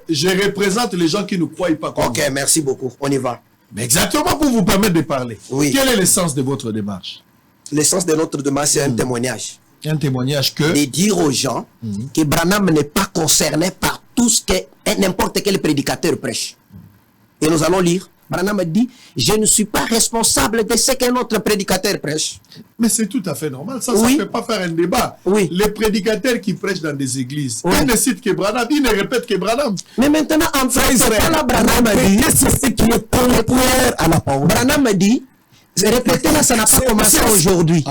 A: Je représente les gens qui ne croient pas comme vous.
D: Ok, merci beaucoup. On y va.
A: Mais exactement pour vous permettre de parler.
D: Oui.
A: Quel est le sens de votre démarche?
D: L'essence de notre démarche, c'est un témoignage.
A: Un témoignage que...
D: De dire aux gens que Branham n'est pas concerné par tout ce que n'importe quel prédicateur prêche. Et nous allons lire. Branham dit, je ne suis pas responsable de ce qu'un autre prédicateur prêche.
A: Mais c'est tout à fait normal. Ça ne peut pas faire un débat.
D: Oui.
A: Les prédicateurs qui prêchent dans des églises, ils ne citent que Branham, ils ne répètent que Branham.
D: Mais maintenant, en fait, Branham a dit, c'est ce qui est contraire à la parole. Branham a dit, répétez là, ça n'a pas commencé aujourd'hui.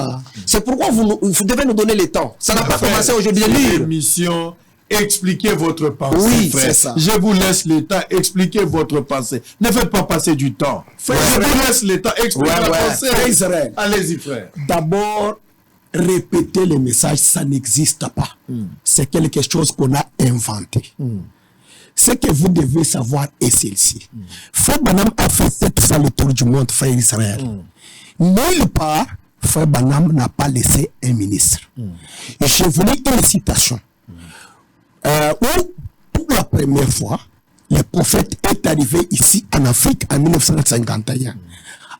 D: C'est pourquoi vous devez nous donner le temps. Ça n'a pas commencé aujourd'hui.
A: L'émission expliquez votre pensée,
B: Oui,
A: frère.
B: c'est ça.
A: Je vous laisse le temps, expliquez votre pensée. Ne faites pas passer du temps. Frère, je vous laisse le temps, expliquez la pensée.
B: Frère Israël.
A: Allez-y, frère.
B: D'abord, répéter les messages, ça n'existe pas. C'est quelque chose qu'on a inventé. Ce que vous devez savoir est celle-ci. Frère Banam a fait 7 fois le tour du monde, frère Israël. Nulle part, frère Banam n'a pas laissé un ministre. Et je voulais une citation. Où, pour la première fois, le prophète est arrivé ici en Afrique en 1951,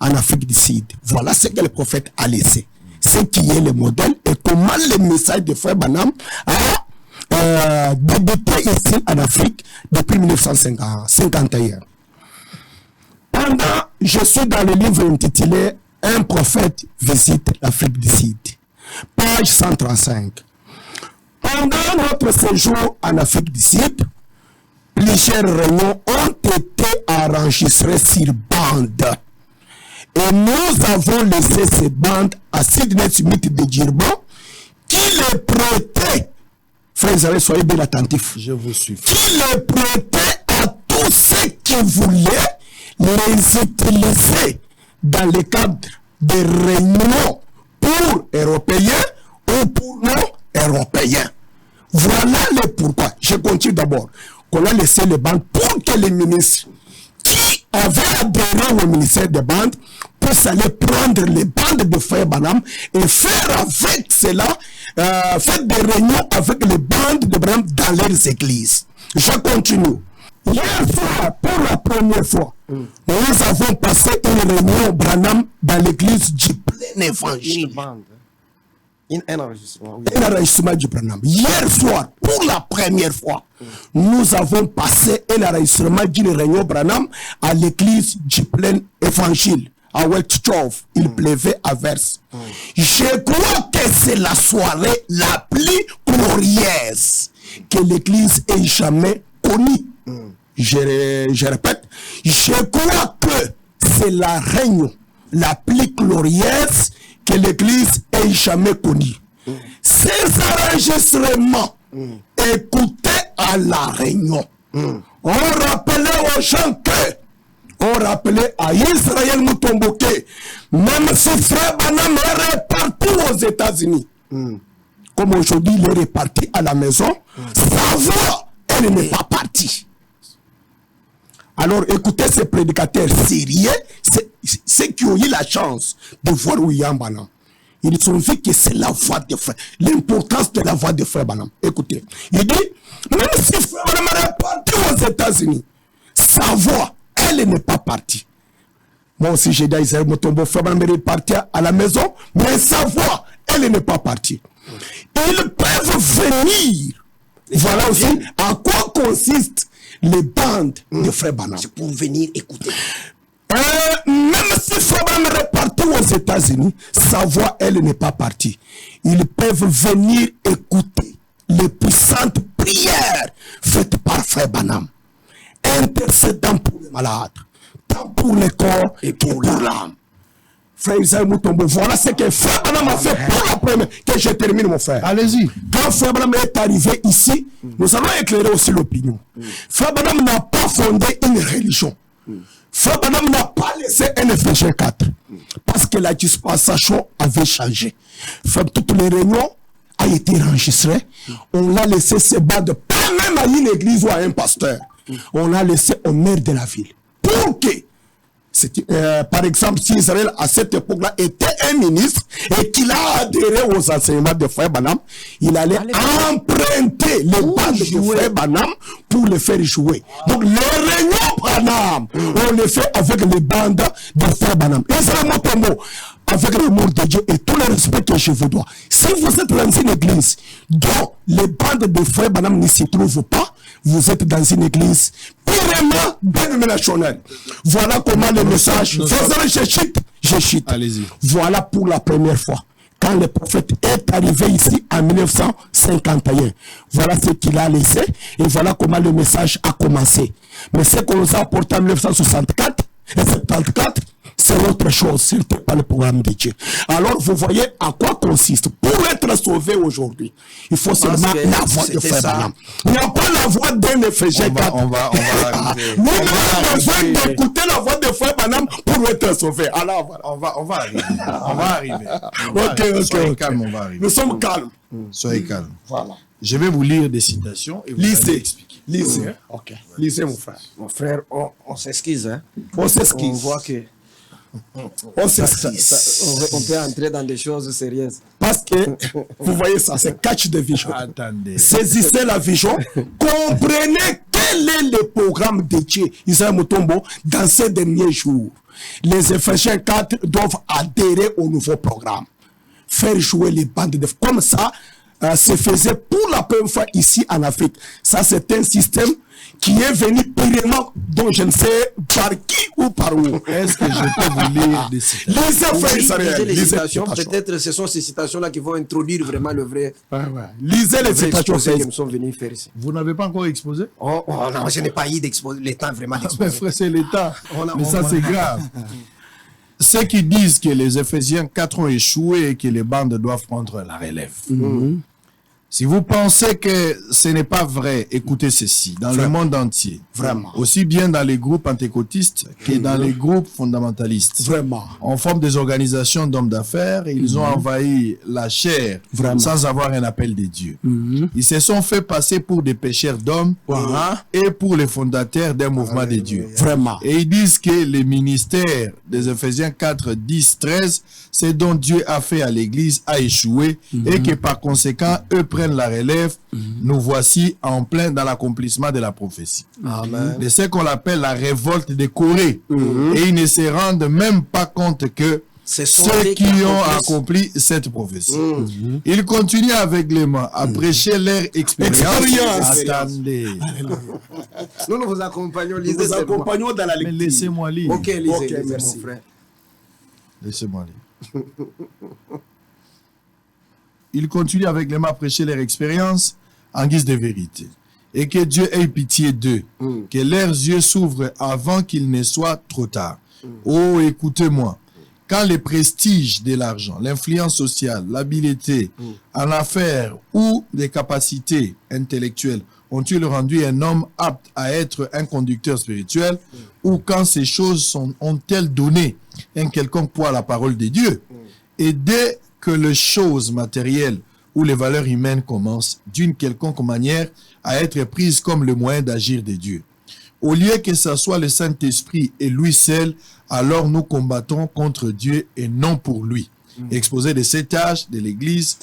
B: en Afrique du Sud. Voilà ce que le prophète a laissé. Ce qui est le modèle et comment le message de frère Banam a débuté ici en Afrique depuis 1951. Pendant, je suis dans le livre intitulé Un prophète visite l'Afrique du Sud, page 135. Pendant notre séjour en Afrique du Sud, plusieurs réunions ont été enregistrées sur bande. Et nous avons laissé ces bandes à Sidney Smith de Djirban qui les prêtait. Frères et sœurs, soyez bien attentifs.
A: Je vous suis.
B: Qui les prêtait à tous ceux qui voulaient les utiliser dans le cadre des réunions pour Européens ou pour non-Européens. Voilà le pourquoi. Je continue d'abord. Qu'on a laissé les bandes pour que les ministres qui avaient adhéré au ministère des bandes puissent aller prendre les bandes de frère Banam et faire avec cela, faire des réunions avec les bandes de Banam dans leurs églises. Je continue. Hier soir, pour la première fois, nous avons passé une réunion Branham dans l'église du plein évangile.
C: Une bande. Un enregistrement. Oui.
B: Un enregistrement du Branham. Hier soir, pour la première fois, nous avons passé un enregistrement d'une réunion Branham à l'église du plein évangile. À Westchov, il pleuvait à verse. Je crois que c'est la soirée la plus glorieuse que l'église ait jamais connue. Je répète, je crois que c'est la réunion la plus glorieuse que l'église ait jamais connue. Ces enregistrements écoutés à la réunion, on rappelait aux gens que on rappelait à Israël Mutomboke, même si frère Banam est reparti aux États-Unis, comme aujourd'hui il est reparti à la maison, sa voix, elle n'est pas partie. Alors écoutez ces prédicateurs sérieux, ceux qui ont eu la chance de voir William Banam. Ils ont vu que c'est la voix de frère, l'importance de la voix de frère Banam. Écoutez, il dit, même si frère Banam est reparti aux États-Unis, sa voix, elle n'est pas partie. Moi aussi, j'ai dit à Israël Mutombo, frère Banam est reparti à la maison, mais sa voix, elle n'est pas partie. Ils peuvent venir. Voilà aussi à quoi consistent les bandes de frère Banam.
D: C'est pour venir écouter.
B: Même si frère Banam est reparti aux États-Unis, sa voix, elle n'est pas partie. Ils peuvent venir écouter les puissantes prières faites par frère Banam, intercédant pour les malades, tant pour le corps et pour l'âme. Frère Isaïe Mutombo, voilà ce que frère Banam a fait pour la première, que je termine mon frère.
A: Allez-y.
B: Quand frère Banam est arrivé ici, nous allons éclairer aussi l'opinion. Frère Banam n'a pas fondé une religion. Frère Banam n'a pas laissé un Ephésiens 4. Parce que la dispensation avait changé. Frère, toutes les réunions ont été enregistrées. On l'a laissé se battre, pas même à une église ou à un pasteur. On l'a laissé au maire de la ville. Pour que, par exemple, si Israël à cette époque-là était un ministre et qu'il a adhéré aux enseignements de frère Banam, il allait emprunter les bandes de frère Banam pour les faire jouer. Donc les réunions Banam, on les fait avec les bandes de frère Banam. Israël Mutombo, avec l'amour de Dieu et tout le respect que je vous dois. Si vous êtes dans une église dont les bandes de frère Banam ne s'y trouvent pas, vous êtes dans une église purement dénominationnelle. Voilà comment le message. Je chute.
A: Allez-y.
B: Voilà pour la première fois. Quand le prophète est arrivé ici en 1951, voilà ce qu'il a laissé et voilà comment le message a commencé. Mais ce qu'on nous a apporté en 1964 et 74, c'est autre chose, ce n'était pas le programme de Dieu. Alors, vous voyez à quoi consiste. Pour être sauvé aujourd'hui, il faut seulement la voix de Frère Branham. Il n'y a pas la voix d'un Éphésiens 4.
A: On va arriver.
B: Nous avons besoin d'écouter la voix de Frère Branham pour être sauvé. Alors, voilà.
A: On va arriver. On va arriver.
B: Ok.
A: Calme, on va arriver.
B: Nous sommes calmes.
A: Soyez calme.
B: Voilà.
A: Je vais vous lire des citations et vous allez
B: Lisez.
A: expliquer.
B: Lisez. Ok. Lisez, mon frère.
C: Mon frère, on s'excuse. Hein.
B: On
C: On
B: s'excuse.
C: voit que
B: On s'excuse.
C: on peut entrer dans des choses sérieuses.
B: Parce que, vous voyez ça, c'est catch de vision.
A: Attendez.
B: Saisissez la vision, comprenez quel est le programme de Dieu, Israël Mutombo, dans ces derniers jours. Les Éphésiens 4 doivent adhérer au nouveau programme. Faire jouer les bandes de... Comme ça, se faisait pour la première fois ici en Afrique. Ça, c'est un système qui est venu purement, dont je ne sais par qui ou par où.
A: Est-ce que je peux vous lire des citations?
C: Lisez les
B: Lisez
C: citations. Peut-être ce sont ces citations-là qui vont introduire vraiment le vrai.
B: Lisez les citations.
C: Qui me sont venus faire ici.
A: Vous n'avez pas encore exposé?
C: Oh non, je n'ai pas eu d'exposer. Le temps vraiment
A: Mais
C: d'exposer.
A: frère, c'est l'État. Mais ça, c'est grave. Ceux qui disent que les Éphésiens 4 ont échoué et que les bandes doivent prendre la relève. Si vous pensez que ce n'est pas vrai, écoutez ceci. Dans le monde entier,
B: Vraiment.
A: aussi bien dans les groupes pentecôtistes que dans les groupes fondamentalistes,
B: Vraiment.
A: on forme des organisations d'hommes d'affaires et ils ont envahi la chair
B: Vraiment.
A: sans avoir un appel de Dieu. Ils se sont fait passer pour des pécheurs d'hommes et pour les fondateurs d'un mouvement de Dieu.
B: Vraiment.
A: Et ils disent que les ministères des Éphésiens 4, 10, 13, c'est dont Dieu a fait à l'Église, a échoué et que par conséquent, eux prennent la relève. Nous voici en plein dans l'accomplissement de la prophétie.
C: Amen.
A: De ce qu'on appelle la révolte des Corées. Et ils ne se rendent même pas compte que
C: Ce sont
A: ceux
C: eux
A: qui ont accompli cette prophétie. Ils continuent avec les mains à prêcher leur expérience. Attendez.
C: Nous vous accompagnons.
B: Nous
C: Lisez
B: vous
C: cette voix.
B: accompagnons dans la
A: Mais
B: lecture.
A: laissez-moi lire.
C: Ok, lisez,
B: Ok,
C: lisez,
B: merci.
C: mon frère.
A: Laissez-moi lire. Ils continuent avec les mains à prêcher leur expérience en guise de vérité. Et que Dieu ait pitié d'eux, que leurs yeux s'ouvrent avant qu'il ne soit trop tard. Oh, écoutez-moi. Quand les prestiges de l'argent, l'influence sociale, l'habileté en affaires ou des capacités intellectuelles ont-ils rendu un homme apte à être un conducteur spirituel, ou quand ces choses ont-elles donné un quelconque poids à la parole de Dieu? Et dès que les choses matérielles ou les valeurs humaines commencent d'une quelconque manière à être prises comme le moyen d'agir de Dieu, au lieu que ce soit le Saint-Esprit et lui seul, alors nous combattons contre Dieu et non pour lui. Exposé de cet âge de l'Église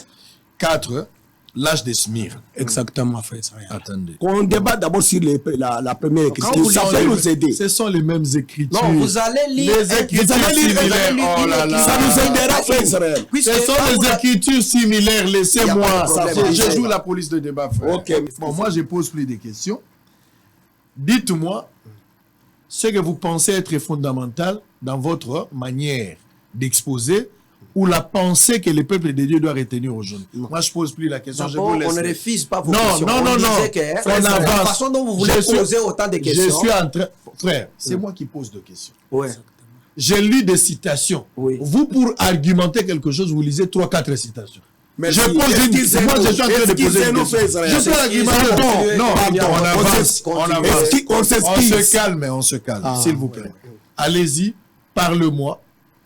A: 4, l'âge de Smyrne.
B: Exactement, frère Israël.
A: Attendez.
B: On débat d'abord sur la première écriture. Ça peut nous aider.
A: Ce sont les mêmes écritures.
C: Non, vous allez lire.
A: Les écritures similaires. Oh là là.
B: Ça nous aidera, frère Israël.
A: Ce sont les écritures similaires.
C: Y a
A: Laissez-moi.
C: pas de problème.
A: Je joue la police de débat, frère.
B: Ok.
A: Bon, moi, je pose plus de questions. Dites-moi ce que vous pensez être fondamental dans votre manière d'exposer ou la pensée que le peuple de Dieu doit retenir aujourd'hui. Moi, je pose plus la question. Je
C: D'abord,
A: vous laisse.
C: on ne refuse pas vos
A: Non,
C: questions.
A: non,
C: On
A: non, non.
C: disait que,
A: On
C: la
A: avance.
C: façon dont vous voulez
A: Je suis-
C: poser autant de questions.
A: Je suis en train... Frère, c'est moi qui pose des questions.
C: Ouais.
A: J'ai lu des citations.
C: Oui.
A: Vous, pour argumenter quelque chose, vous lisez 3-4 citations.
B: Merci.
A: Je pose une question. Moi, je suis en train de poser une question. Je peux argumenter. Non, on avance. On avance.
B: On
A: On
B: s'excuse.
A: se calme, on se calme, s'il vous plaît. Allez-y, parle-moi.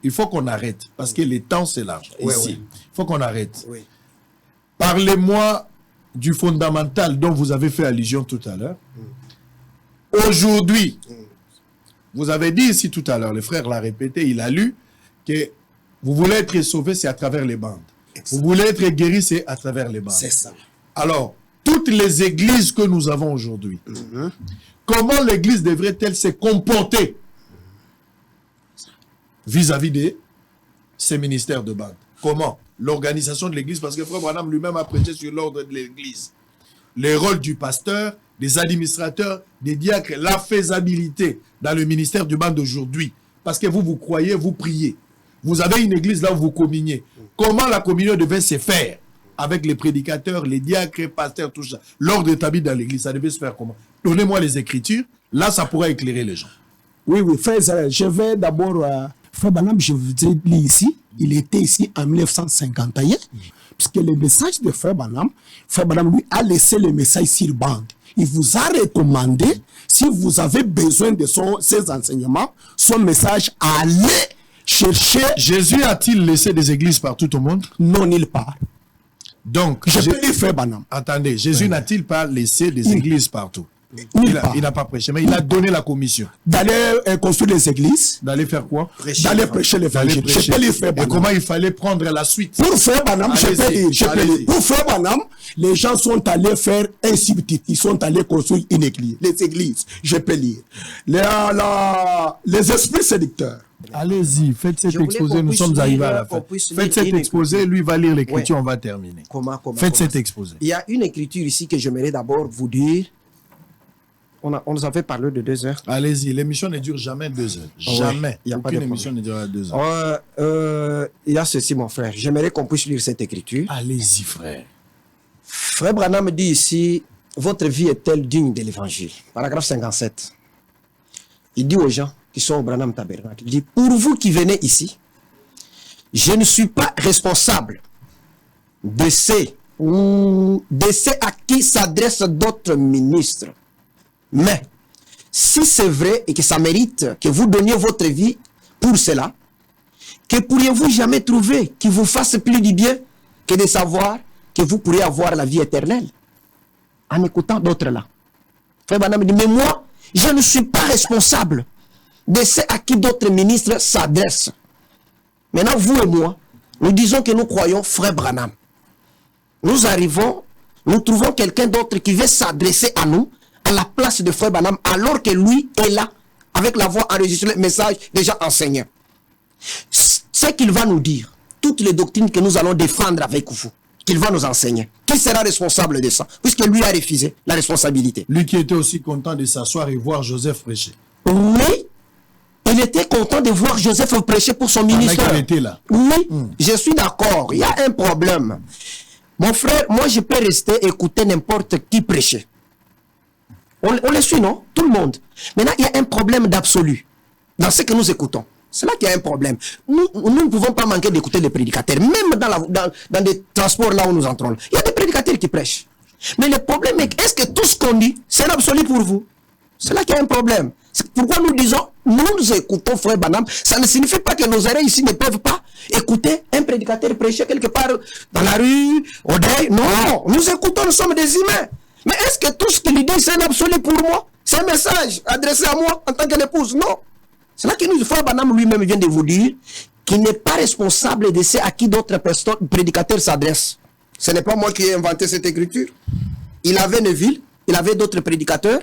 A: Il faut qu'on arrête, parce que le temps, c'est large.
C: Ouais,
A: Ici,
C: ouais.
A: il faut qu'on arrête.
C: Oui.
A: Parlez-moi du fondamental dont vous avez fait allusion tout à l'heure. Aujourd'hui, vous avez dit ici tout à l'heure, le frère l'a répété, il a lu, que vous voulez être sauvé, c'est à travers les bandes. Vous voulez être guéri, c'est à travers les bandes.
B: C'est ça.
A: Alors, toutes les églises que nous avons aujourd'hui, comment l'église devrait-elle se comporter vis-à-vis de ces ministères de bande? Comment? L'organisation de l'église, parce que Frère Branham lui-même a prêché sur l'ordre de l'église. Les rôles du pasteur, des administrateurs, des diacres, la faisabilité dans le ministère du bande d'aujourd'hui. Parce que vous croyez, vous priez. Vous avez une église là où vous communiez. Comment la communion devait se faire avec les prédicateurs, les diacres, les pasteurs, tout ça? L'ordre établi dans l'église, ça devait se faire comment? Donnez-moi les écritures. Là, ça pourra éclairer les gens.
B: Oui, oui, frère Israël, je vais d'abord Frère Branham, je vous ai dit ici, il était ici en 1951, puisque le message de Frère Branham, lui a laissé le message sur bande. Il vous a recommandé, si vous avez besoin de ses enseignements, son message, allez chercher.
A: Jésus a-t-il laissé des églises partout au monde?
B: Non, nulle part.
A: Donc,
B: je peux dire Frère Branham.
A: Attendez, Jésus n'a-t-il pas laissé des églises partout? Il n'a pas prêché, mais il a donné la commission.
B: D'aller construire les églises.
A: D'aller faire quoi?
B: D'aller prêcher l'évangile. Je peux lire Frère Branham.
A: Et comment il fallait prendre la suite?
B: Pour Frère Branham, je peux lire. Pour Frère Branham, les gens sont allés faire un subtitre. Ils sont allés construire une église. Les églises, je peux lire. Les esprits séducteurs.
A: Allez-y, faites cet exposé, nous sommes arrivés à la fin. Faites cet exposé, lui va lire l'écriture, on va terminer. Faites cet exposé.
D: Il y a une écriture ici que j'aimerais d'abord vous dire. On nous avait parlé de 2 heures.
A: Allez-y, l'émission ne dure jamais 2 heures. Jamais.
D: Il y a pas
A: Aucune
D: de
A: émission ne durera 2 heures.
D: Il y a ceci, mon frère. J'aimerais qu'on puisse lire cette écriture.
A: Allez-y, frère.
D: Frère Branham dit ici, votre vie est-elle digne de l'évangile? Paragraphe 57. Il dit aux gens qui sont au Branham Tabernacle, il dit, pour vous qui venez ici, je ne suis pas responsable de ceux à qui s'adressent d'autres ministres. Mais, si c'est vrai et que ça mérite que vous donniez votre vie pour cela, que pourriez-vous jamais trouver qui vous fasse plus du bien que de savoir que vous pourriez avoir la vie éternelle en écoutant d'autres là? Frère Branham dit, mais moi, je ne suis pas responsable de ceux à qui d'autres ministres s'adressent. Maintenant, vous et moi, nous disons que nous croyons Frère Branham. Nous arrivons, nous trouvons quelqu'un d'autre qui veut s'adresser à nous, à la place de Frère Branham, alors que lui est là, avec la voix enregistrée, le message déjà enseigné. Ce qu'il va nous dire, toutes les doctrines que nous allons défendre avec vous, qu'il va nous enseigner, qui sera responsable de ça, puisque lui a refusé la responsabilité.
A: Lui qui était aussi content de s'asseoir et voir Joseph prêcher.
D: Oui, il était content de voir Joseph prêcher pour son ministère.
A: Il était là.
D: Oui, je suis d'accord, il y a un problème. Mon frère, moi je peux rester écouter n'importe qui prêcher. On les suit, non? Tout le monde. Maintenant, il y a un problème d'absolu dans ce que nous écoutons. C'est là qu'il y a un problème. Nous ne pouvons pas manquer d'écouter les prédicateurs. Même dans des transports là où nous entrons. Il y a des prédicateurs qui prêchent. Mais le problème est, est-ce que tout ce qu'on dit, c'est l'absolu pour vous? C'est là qu'il y a un problème. C'est pourquoi nous disons, nous écoutons Frère Branham. Ça ne signifie pas que nos oreilles ici ne peuvent pas écouter un prédicateur prêcher quelque part dans la rue, au deuil. Non, nous écoutons, nous sommes des humains. Mais est-ce que tout ce qu'il dit, c'est un absolu pour moi? C'est un message adressé à moi en tant que l'épouse? Non. C'est là que nous, Frère Branham lui-même vient de vous dire qu'il n'est pas responsable de ce à qui d'autres prédicateurs s'adressent. Ce n'est pas moi qui ai inventé cette écriture. Il avait Neville, il avait d'autres prédicateurs,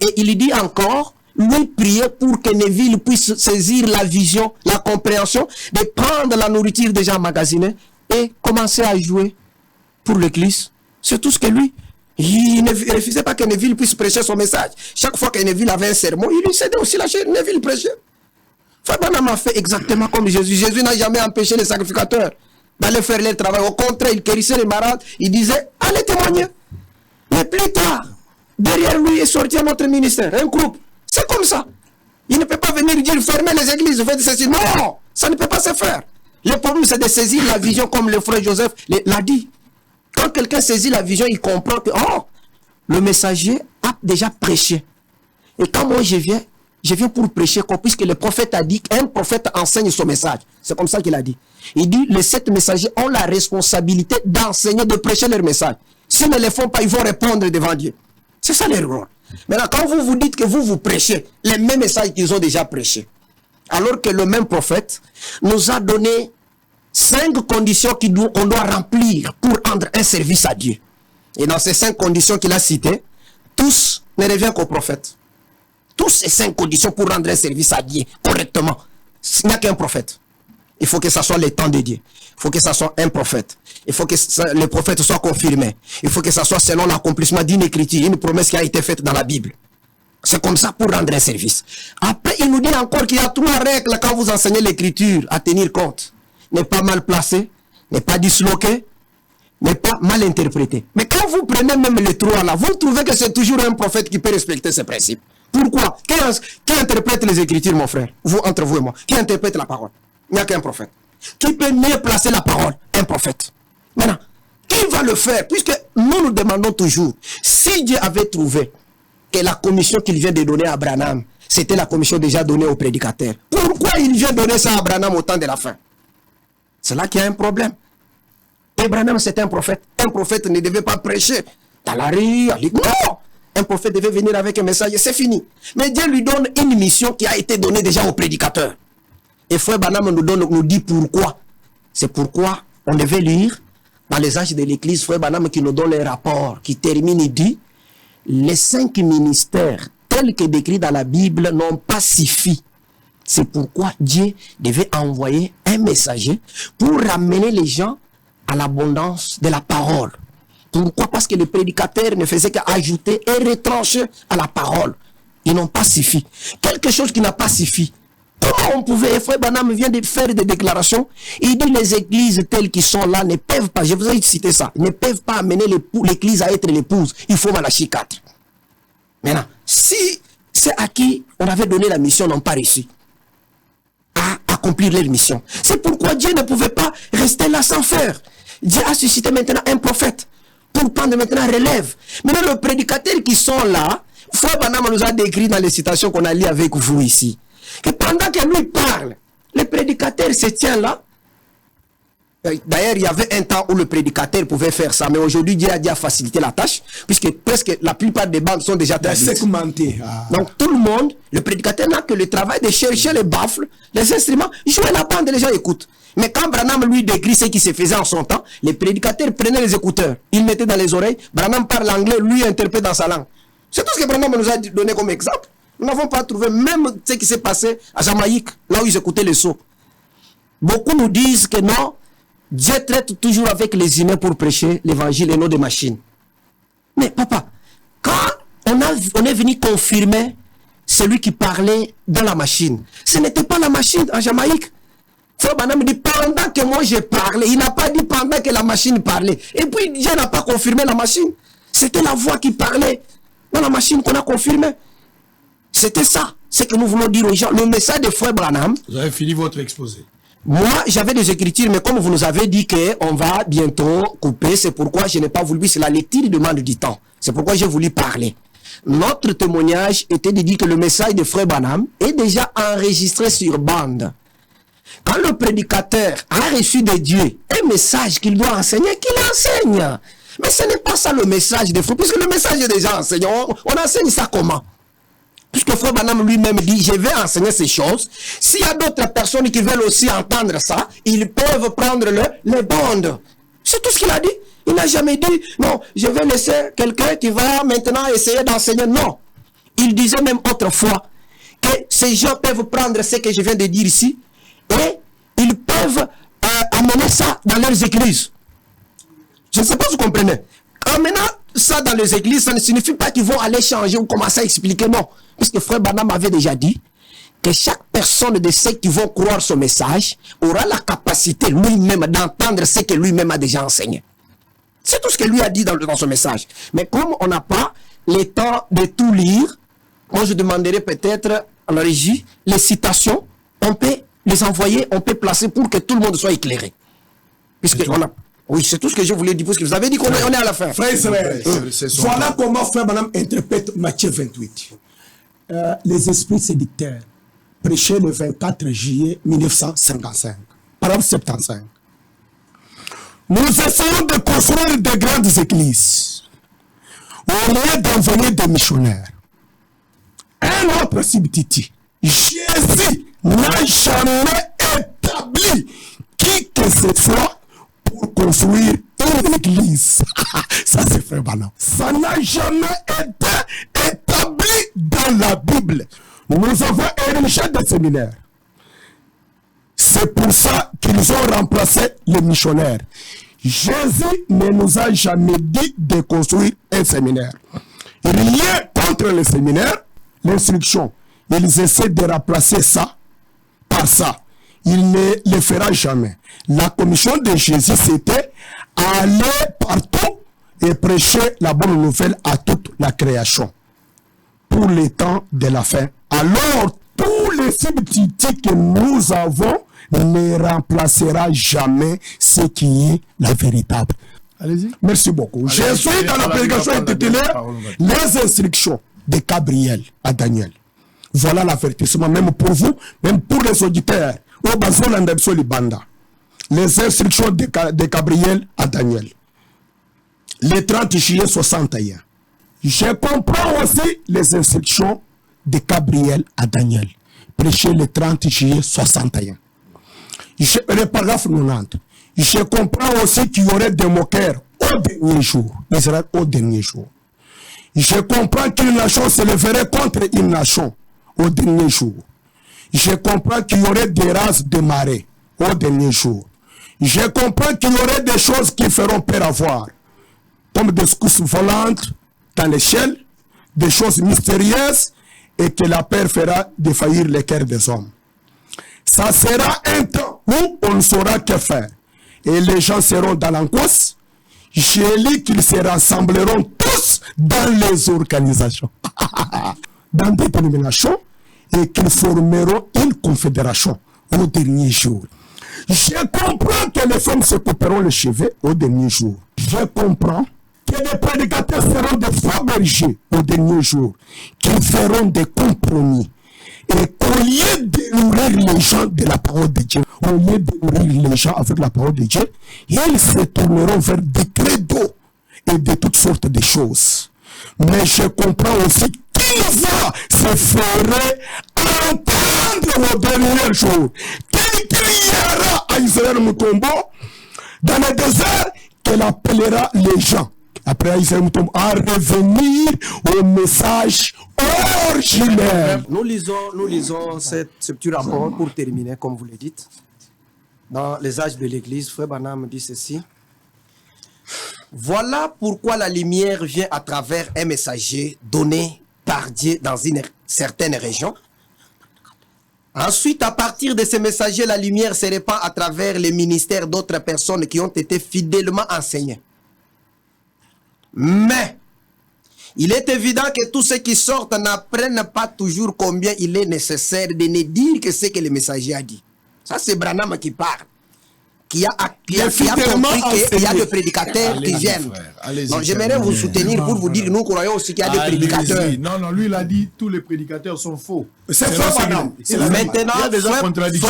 D: et il dit encore, lui prier pour que Neville puisse saisir la vision, la compréhension, de prendre la nourriture déjà emmagasinée et commencer à jouer pour l'église. C'est tout ce que lui. Il ne refusait pas que Neville puisse prêcher son message. Chaque fois que Neville avait un sermon, il lui cédait aussi la chair. Neville prêchait. Frère Branham a fait exactement comme Jésus. Jésus n'a jamais empêché les sacrificateurs d'aller faire leur travail. Au contraire, il guérissait les malades. Il disait, allez témoigner. Mais plus tard, derrière lui est sorti un autre ministère, un groupe. C'est comme ça. Il ne peut pas venir dire, fermez les églises, faites ceci. Non, ça ne peut pas se faire. Le problème, c'est de saisir la vision comme le frère Joseph l'a dit. Quand quelqu'un saisit la vision, il comprend que le messager a déjà prêché. Et quand moi je viens pour prêcher, puisque le prophète a dit qu'un prophète enseigne son message. C'est comme ça qu'il a dit. Il dit, les 7 messagers ont la responsabilité d'enseigner, de prêcher leur message. S'ils ne le font pas, ils vont répondre devant Dieu. C'est ça leur rôle. Maintenant, quand vous vous dites que vous prêchez les mêmes messages qu'ils ont déjà prêchés, alors que le même prophète nous a donné 5 conditions qu'on doit remplir pour rendre un service à Dieu. Et dans ces 5 conditions qu'il a citées, tous ne reviennent qu'au prophète. Tous ces 5 conditions pour rendre un service à Dieu correctement. Il n'y a qu'un prophète. Il faut que ça soit le temps de Dieu. Il faut que ça soit un prophète. Il faut que le prophète soit confirmé. Il faut que ça soit selon l'accomplissement d'une écriture, une promesse qui a été faite dans la Bible. C'est comme ça pour rendre un service. Après, il nous dit encore qu'il y a 3 règles quand vous enseignez l'écriture à tenir compte. N'est pas mal placé, n'est pas disloqué, n'est pas mal interprété. Mais quand vous prenez même les 3 là, vous trouvez que c'est toujours un prophète qui peut respecter ces principes. Pourquoi? Qui interprète les Écritures, mon frère? Vous, entre vous et moi. Qui interprète la parole? Il n'y a qu'un prophète. Qui peut mieux placer la parole? Un prophète. Maintenant, qui va le faire? Puisque nous demandons toujours, si Dieu avait trouvé que la commission qu'il vient de donner à Branham, c'était la commission déjà donnée au prédicateur, pourquoi il vient donner ça à Branham au temps de la fin? C'est là qu'il y a un problème. Et Branham, c'était un prophète. Un prophète ne devait pas prêcher dans la rue, à l'église. Non! Un prophète devait venir avec un message et c'est fini. Mais Dieu lui donne une mission qui a été donnée déjà au prédicateur. Et Frère Branham nous dit pourquoi. C'est pourquoi on devait lire dans les âges de l'église, Frère Branham qui nous donne les rapports, qui termine et dit, les 5 ministères tels que décrits dans la Bible n'ont pas suffi. C'est pourquoi Dieu devait envoyer un messager pour ramener les gens à l'abondance de la parole. Pourquoi? Parce que le prédicateur ne faisait qu'ajouter et retrancher à la parole. Ils n'ont pas suffi. Quelque chose qui n'a pas suffi. Comment on pouvait, Frère Branham vient de faire des déclarations, il dit les églises telles qui sont là ne peuvent pas, je vous ai cité ça, ne peuvent pas amener l'église à être l'épouse. Il faut Malachie 4. Maintenant, si c'est à qui on avait donné la mission n'ont pas réussi à accomplir leur mission, c'est pourquoi Dieu ne pouvait pas rester là sans faire. Dieu a suscité maintenant un prophète pour prendre maintenant relève. Maintenant, les prédicateurs qui sont là, Frère Branham nous a décrit dans les citations qu'on a lues avec vous ici, que pendant que lui parle, le prédicateur se tient là. D'ailleurs, il y avait un temps où le prédicateur pouvait faire ça, mais aujourd'hui, Dieu a facilité la tâche, puisque presque la plupart des bandes sont déjà
B: segmentées.
D: Donc, tout le monde, le prédicateur n'a que le travail de chercher les baffles, les instruments, jouer la bande, les gens écoutent. Mais quand Branham lui décrit ce qui se faisait en son temps, les prédicateurs prenaient les écouteurs, ils mettaient dans les oreilles, Branham parle anglais, lui interprète dans sa langue. C'est tout ce que Branham nous a donné comme exemple. Nous n'avons pas trouvé même ce qui s'est passé à Jamaïque, là où ils écoutaient les sceaux. Beaucoup nous disent que non, Dieu traite toujours avec les humains pour prêcher l'évangile et non des machines. Mais papa, quand on est venu confirmer celui qui parlait dans la machine, ce n'était pas la machine en Jamaïque. Frère Branham dit pendant que moi j'ai parlé, il n'a pas dit pendant que la machine parlait. Et puis Dieu n'a pas confirmé la machine. C'était la voix qui parlait dans la machine qu'on a confirmé. C'était ça, ce que nous voulons dire aux gens. Le message de Frère Branham.
A: Vous avez fini votre exposé.
D: Moi, j'avais des écritures, mais comme vous nous avez dit qu'on va bientôt couper, c'est pourquoi je n'ai pas voulu, c'est la lecture demande du temps. C'est pourquoi j'ai voulu parler. Notre témoignage était de dire que le message de Frère Branham est déjà enregistré sur bande. Quand le prédicateur a reçu de Dieu un message qu'il doit enseigner, qu'il enseigne. Mais ce n'est pas ça le message de Frère, puisque le message est déjà enseigné. On enseigne ça comment? Puisque Frère Branham lui-même dit, je vais enseigner ces choses. S'il y a d'autres personnes qui veulent aussi entendre ça, ils peuvent prendre les bandes. C'est tout ce qu'il a dit. Il n'a jamais dit, non, je vais laisser quelqu'un qui va maintenant essayer d'enseigner. Non. Il disait même autrefois que ces gens peuvent prendre ce que je viens de dire ici et ils peuvent amener ça dans leurs églises. Je ne sais pas si vous comprenez. Amener ça dans les églises, ça ne signifie pas qu'ils vont aller changer ou commencer à expliquer, non. Puisque Frère Branham avait déjà dit que chaque personne de ceux qui vont croire ce message aura la capacité lui-même d'entendre ce que lui-même a déjà enseigné. C'est tout ce que lui a dit dans ce message. Mais comme on n'a pas le temps de tout lire, moi je demanderai peut-être à la régie les citations, on peut les envoyer, on peut placer pour que tout le monde soit éclairé. Puisque on a... Oui, c'est tout ce que je voulais dire, parce que vous avez dit qu'on est à la fin.
B: Frère Israël, voilà comment Frère Branham interprète Matthieu 28. Les esprits séducteurs, prêché le 24 juillet 1955, paragraphe 75. Nous essayons de construire de grandes églises au lieu d'envoyer des missionnaires. Un autre subtiti, Jésus n'a jamais établi qui que ce soit pour construire une église. Ça c'est Frère Branham. Ça n'a jamais été établi dans la Bible. Nous avons érigé des séminaires. C'est pour ça qu'ils ont remplacé les missionnaires. Jésus ne nous a jamais dit de construire un séminaire. Rien contre les séminaires, l'instruction. Ils essaient de remplacer ça par ça. Il ne le fera jamais. La commission de Jésus, c'était aller partout et prêcher la bonne nouvelle à toute la création. pour les temps de la fin. Alors, tous les subtilités que nous avons ne remplacera jamais ce qui est la véritable.
A: Allez-y.
B: Merci beaucoup. Je suis dans la prédication intitulée Les instructions de Gabriel à Daniel. Voilà l'avertissement, même pour vous, même pour les auditeurs. Les instructions de Gabriel à Daniel. Le 30 juillet 61. Je comprends aussi les instructions de Gabriel à Daniel. Prêché le 30 juillet 61. Le paragraphe 90. Je comprends aussi qu'il y aurait des moqueurs au dernier jour. Israël au dernier jour. Je comprends qu'une nation se leverait contre une nation au dernier jour. Je comprends qu'il y aurait des races de marées au dernier jour. Je comprends qu'il y aurait des choses qui feront peur à voir, comme des secousses volantes dans les ciels, des choses mystérieuses, et que la peur fera défaillir les cœurs des hommes. Ça sera un temps où on ne saura que faire. Et les gens seront dans l'angoisse. J'ai lu qu'ils se rassembleront tous dans les organisations, dans des dénominations, et qu'ils formeront une confédération au dernier jour. Je comprends que les femmes se couperont les cheveux au dernier jour. Je comprends que les prédicateurs seront des faux bergers au dernier jour, qu'ils feront des compromis. Et qu'au lieu de nourrir les gens de la parole de Dieu, au lieu de nourrir les gens avec la parole de Dieu, ils se tourneront vers des credos et de toutes sortes de choses. Mais je comprends aussi qu'ils va se ferait entendre au dernier jour. Qu'il criera à Israël Mutombo dans le désert, qu'elle appellera les gens. Après Israël Mutombo à revenir au message originel.
D: Nous lisons ce petit rapport pour terminer, comme vous le dites. Dans les âges de l'Église, Frère Branham dit ceci. Voilà pourquoi la lumière vient à travers un messager donné par Dieu dans une certaine région. Ensuite, à partir de ces messagers, la lumière se répand à travers les ministères d'autres personnes qui ont été fidèlement enseignées. Mais, il est évident que tous ceux qui sortent n'apprennent pas toujours combien il est nécessaire de ne dire que ce que le messager a dit. Ça, c'est Branham qui parle. Qui a compris qu'il y a des prédicateurs qui viennent. Donc, j'aimerais vous soutenir pour vous dire que nous croyons aussi qu'il y a des prédicateurs.
A: Non, non, lui, il a dit tous les prédicateurs sont faux.
B: C'est Frère Branham.
A: Il
D: Maintenant,
A: y a déjà contradiction.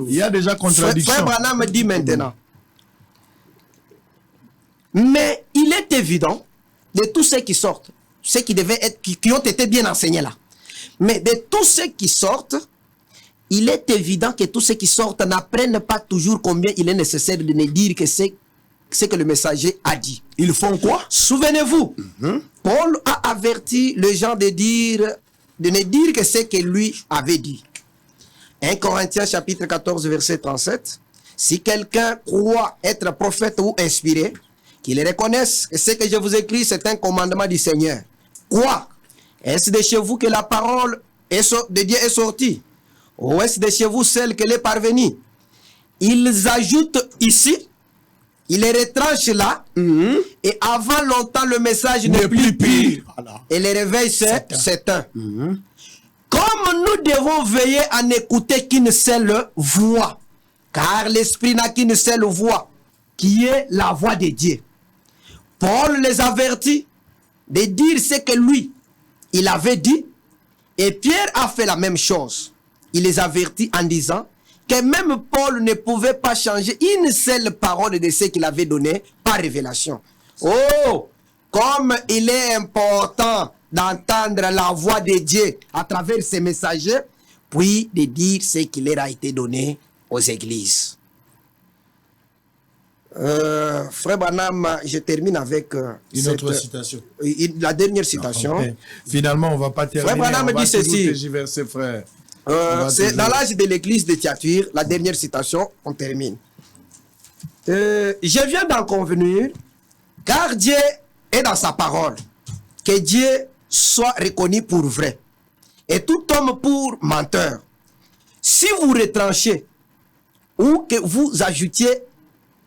A: Il y a déjà contradiction.
D: Frère Branham dit maintenant. Mais il est évident de tous ceux qui sortent, ceux qui devaient être, qui ont été bien enseignés là. Mais de tous ceux qui sortent, il est évident que tous ceux qui sortent n'apprennent pas toujours combien il est nécessaire de ne dire que c'est ce que le messager a dit.
B: Ils font quoi?
D: Souvenez-vous, Paul a averti les gens de ne dire que ce que lui avait dit. 1 Corinthiens chapitre 14 verset 37. Si quelqu'un croit être prophète ou inspiré, qu'il reconnaisse que ce que je vous écris, c'est un commandement du Seigneur. Quoi? Est-ce de chez vous que la parole de Dieu est sortie? Ou est-ce de chez vous celle qu'elle est parvenue? Ils ajoutent ici, ils les retranchent là, et avant longtemps le message n'est plus pire. Voilà. Et le réveil c'est un. Comme nous devons veiller à n'écouter qu'une seule voix, car l'esprit n'a qu'une seule voix, qui est la voix de Dieu. Paul les avertit de dire ce que lui, il avait dit, et Pierre a fait la même chose. Il les avertit en disant que même Paul ne pouvait pas changer une seule parole de ce qu'il avait donné par révélation. Oh, comme il est important d'entendre la voix de Dieu à travers ses messagers, puis de dire ce qui leur a été donné aux églises. Frère Branham, je termine avec
A: une autre citation.
D: La dernière citation.
A: Non, finalement, on ne va pas terminer.
D: Frère Branham dit ceci. C'est dans l'âge de l'église de Thyatire, la dernière citation, on termine. Je viens d'en convenir, car Dieu est dans sa parole, que Dieu soit reconnu pour vrai, et tout homme pour menteur. Si vous retranchez, ou que vous ajoutiez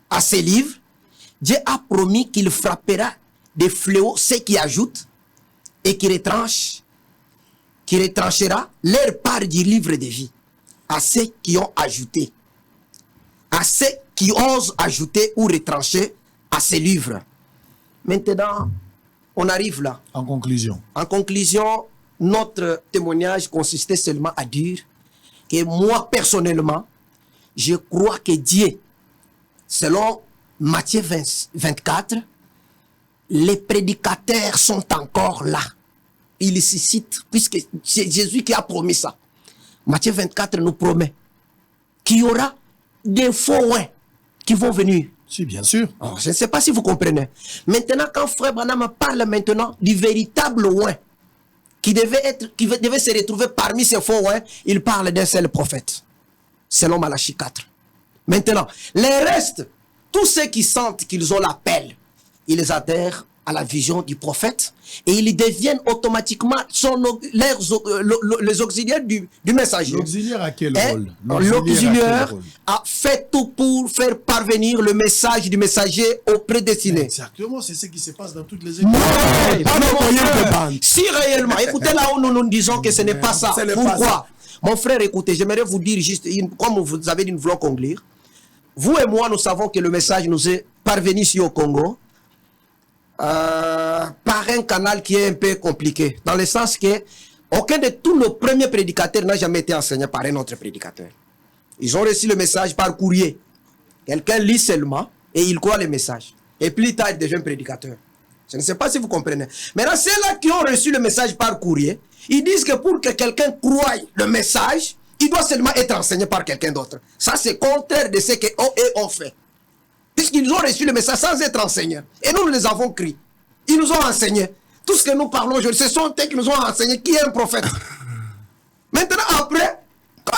D: à ces livres, Dieu a promis qu'il frappera des fléaux ceux qui ajoutent et qui retranchent qui retranchera leur part du livre de vie à ceux qui ont ajouté, à ceux qui osent ajouter ou retrancher à ces livres. Maintenant, on arrive là.
A: En conclusion.
D: En conclusion, notre témoignage consistait seulement à dire que moi, personnellement, je crois que Dieu, selon Matthieu 24, les prédicateurs sont encore là. Il suscite, puisque c'est Jésus qui a promis ça. Matthieu 24 nous promet qu'il y aura des faux oins qui vont venir.
A: Si, bien sûr.
D: Alors, je ne sais pas si vous comprenez. Maintenant, quand Frère Branham parle maintenant du véritable oin qui devait se retrouver parmi ces faux oins, il parle d'un seul prophète, selon Malachie 4. Maintenant, les restes, tous ceux qui sentent qu'ils ont l'appel, ils adhèrent à la vision du prophète et ils deviennent automatiquement les auxiliaires du messager.
A: L'auxiliaire a quel rôle?
D: L'auxiliaire a fait tout pour faire parvenir le message du messager aux prédestinés.
A: Exactement, c'est ce qui se passe dans toutes les écoles.
D: Si réellement, écoutez là où nous disons que ce n'est pas ça. Pourquoi? Mon frère, écoutez, j'aimerais vous dire juste, comme vous avez dit, nous voulons conclure. Vous et moi, nous savons que le message nous est parvenu ici au Congo par un canal qui est un peu compliqué, dans le sens que aucun de tous nos premiers prédicateurs n'a jamais été enseigné par un autre prédicateur. Ils ont reçu le message par courrier. Quelqu'un lit seulement et il croit le message. Et plus tard, il devient prédicateur. Je ne sais pas si vous comprenez. Maintenant, ceux-là qui ont reçu le message par courrier, ils disent que pour que quelqu'un croie le message, il doit seulement être enseigné par quelqu'un d'autre. Ça, c'est contraire de ce qu'eux ont fait. Puisqu'ils ont reçu le message sans être enseignés. Et nous les avons cru. Ils nous ont enseigné. Tout ce que nous parlons aujourd'hui, ce sont eux qui nous ont enseigné qui est un prophète. Maintenant, après, quand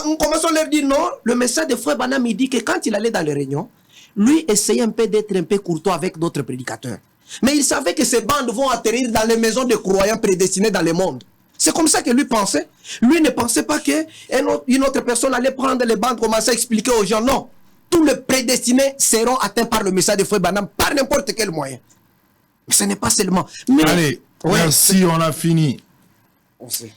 D: nous commençons à leur dire non, le message de Frère Branham, il dit que quand il allait dans les réunions, lui essayait un peu d'être un peu courtois avec d'autres prédicateurs. Mais il savait que ces bandes vont atterrir dans les maisons de croyants prédestinés dans le monde. C'est comme ça que lui pensait. Lui ne pensait pas qu'une autre personne allait prendre les bandes, commencer à expliquer aux gens. Non. Tous les prédestinés seront atteints par le message de Frère Branham par n'importe quel moyen. Mais ce n'est pas seulement. Mais,
A: allez, merci, on a fini.
D: On sait.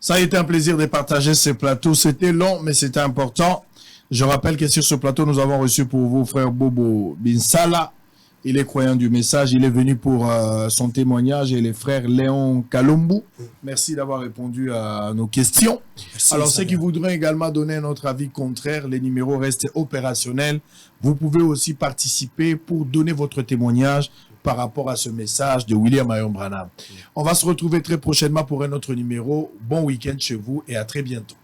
A: Ça a été un plaisir de partager ce plateau. C'était long, mais c'était important. Je rappelle que sur ce plateau, nous avons reçu pour vous frère Bobo Binsala. Il est croyant du message. Il est venu pour son témoignage et les frères Léon Kalombu. Merci d'avoir répondu à nos questions. Merci. Alors, ceux qui voudraient également donner notre avis contraire, les numéros restent opérationnels. Vous pouvez aussi participer pour donner votre témoignage par rapport à ce message de William Marion Branham. On va se retrouver très prochainement pour un autre numéro. Bon week-end chez vous et à très bientôt.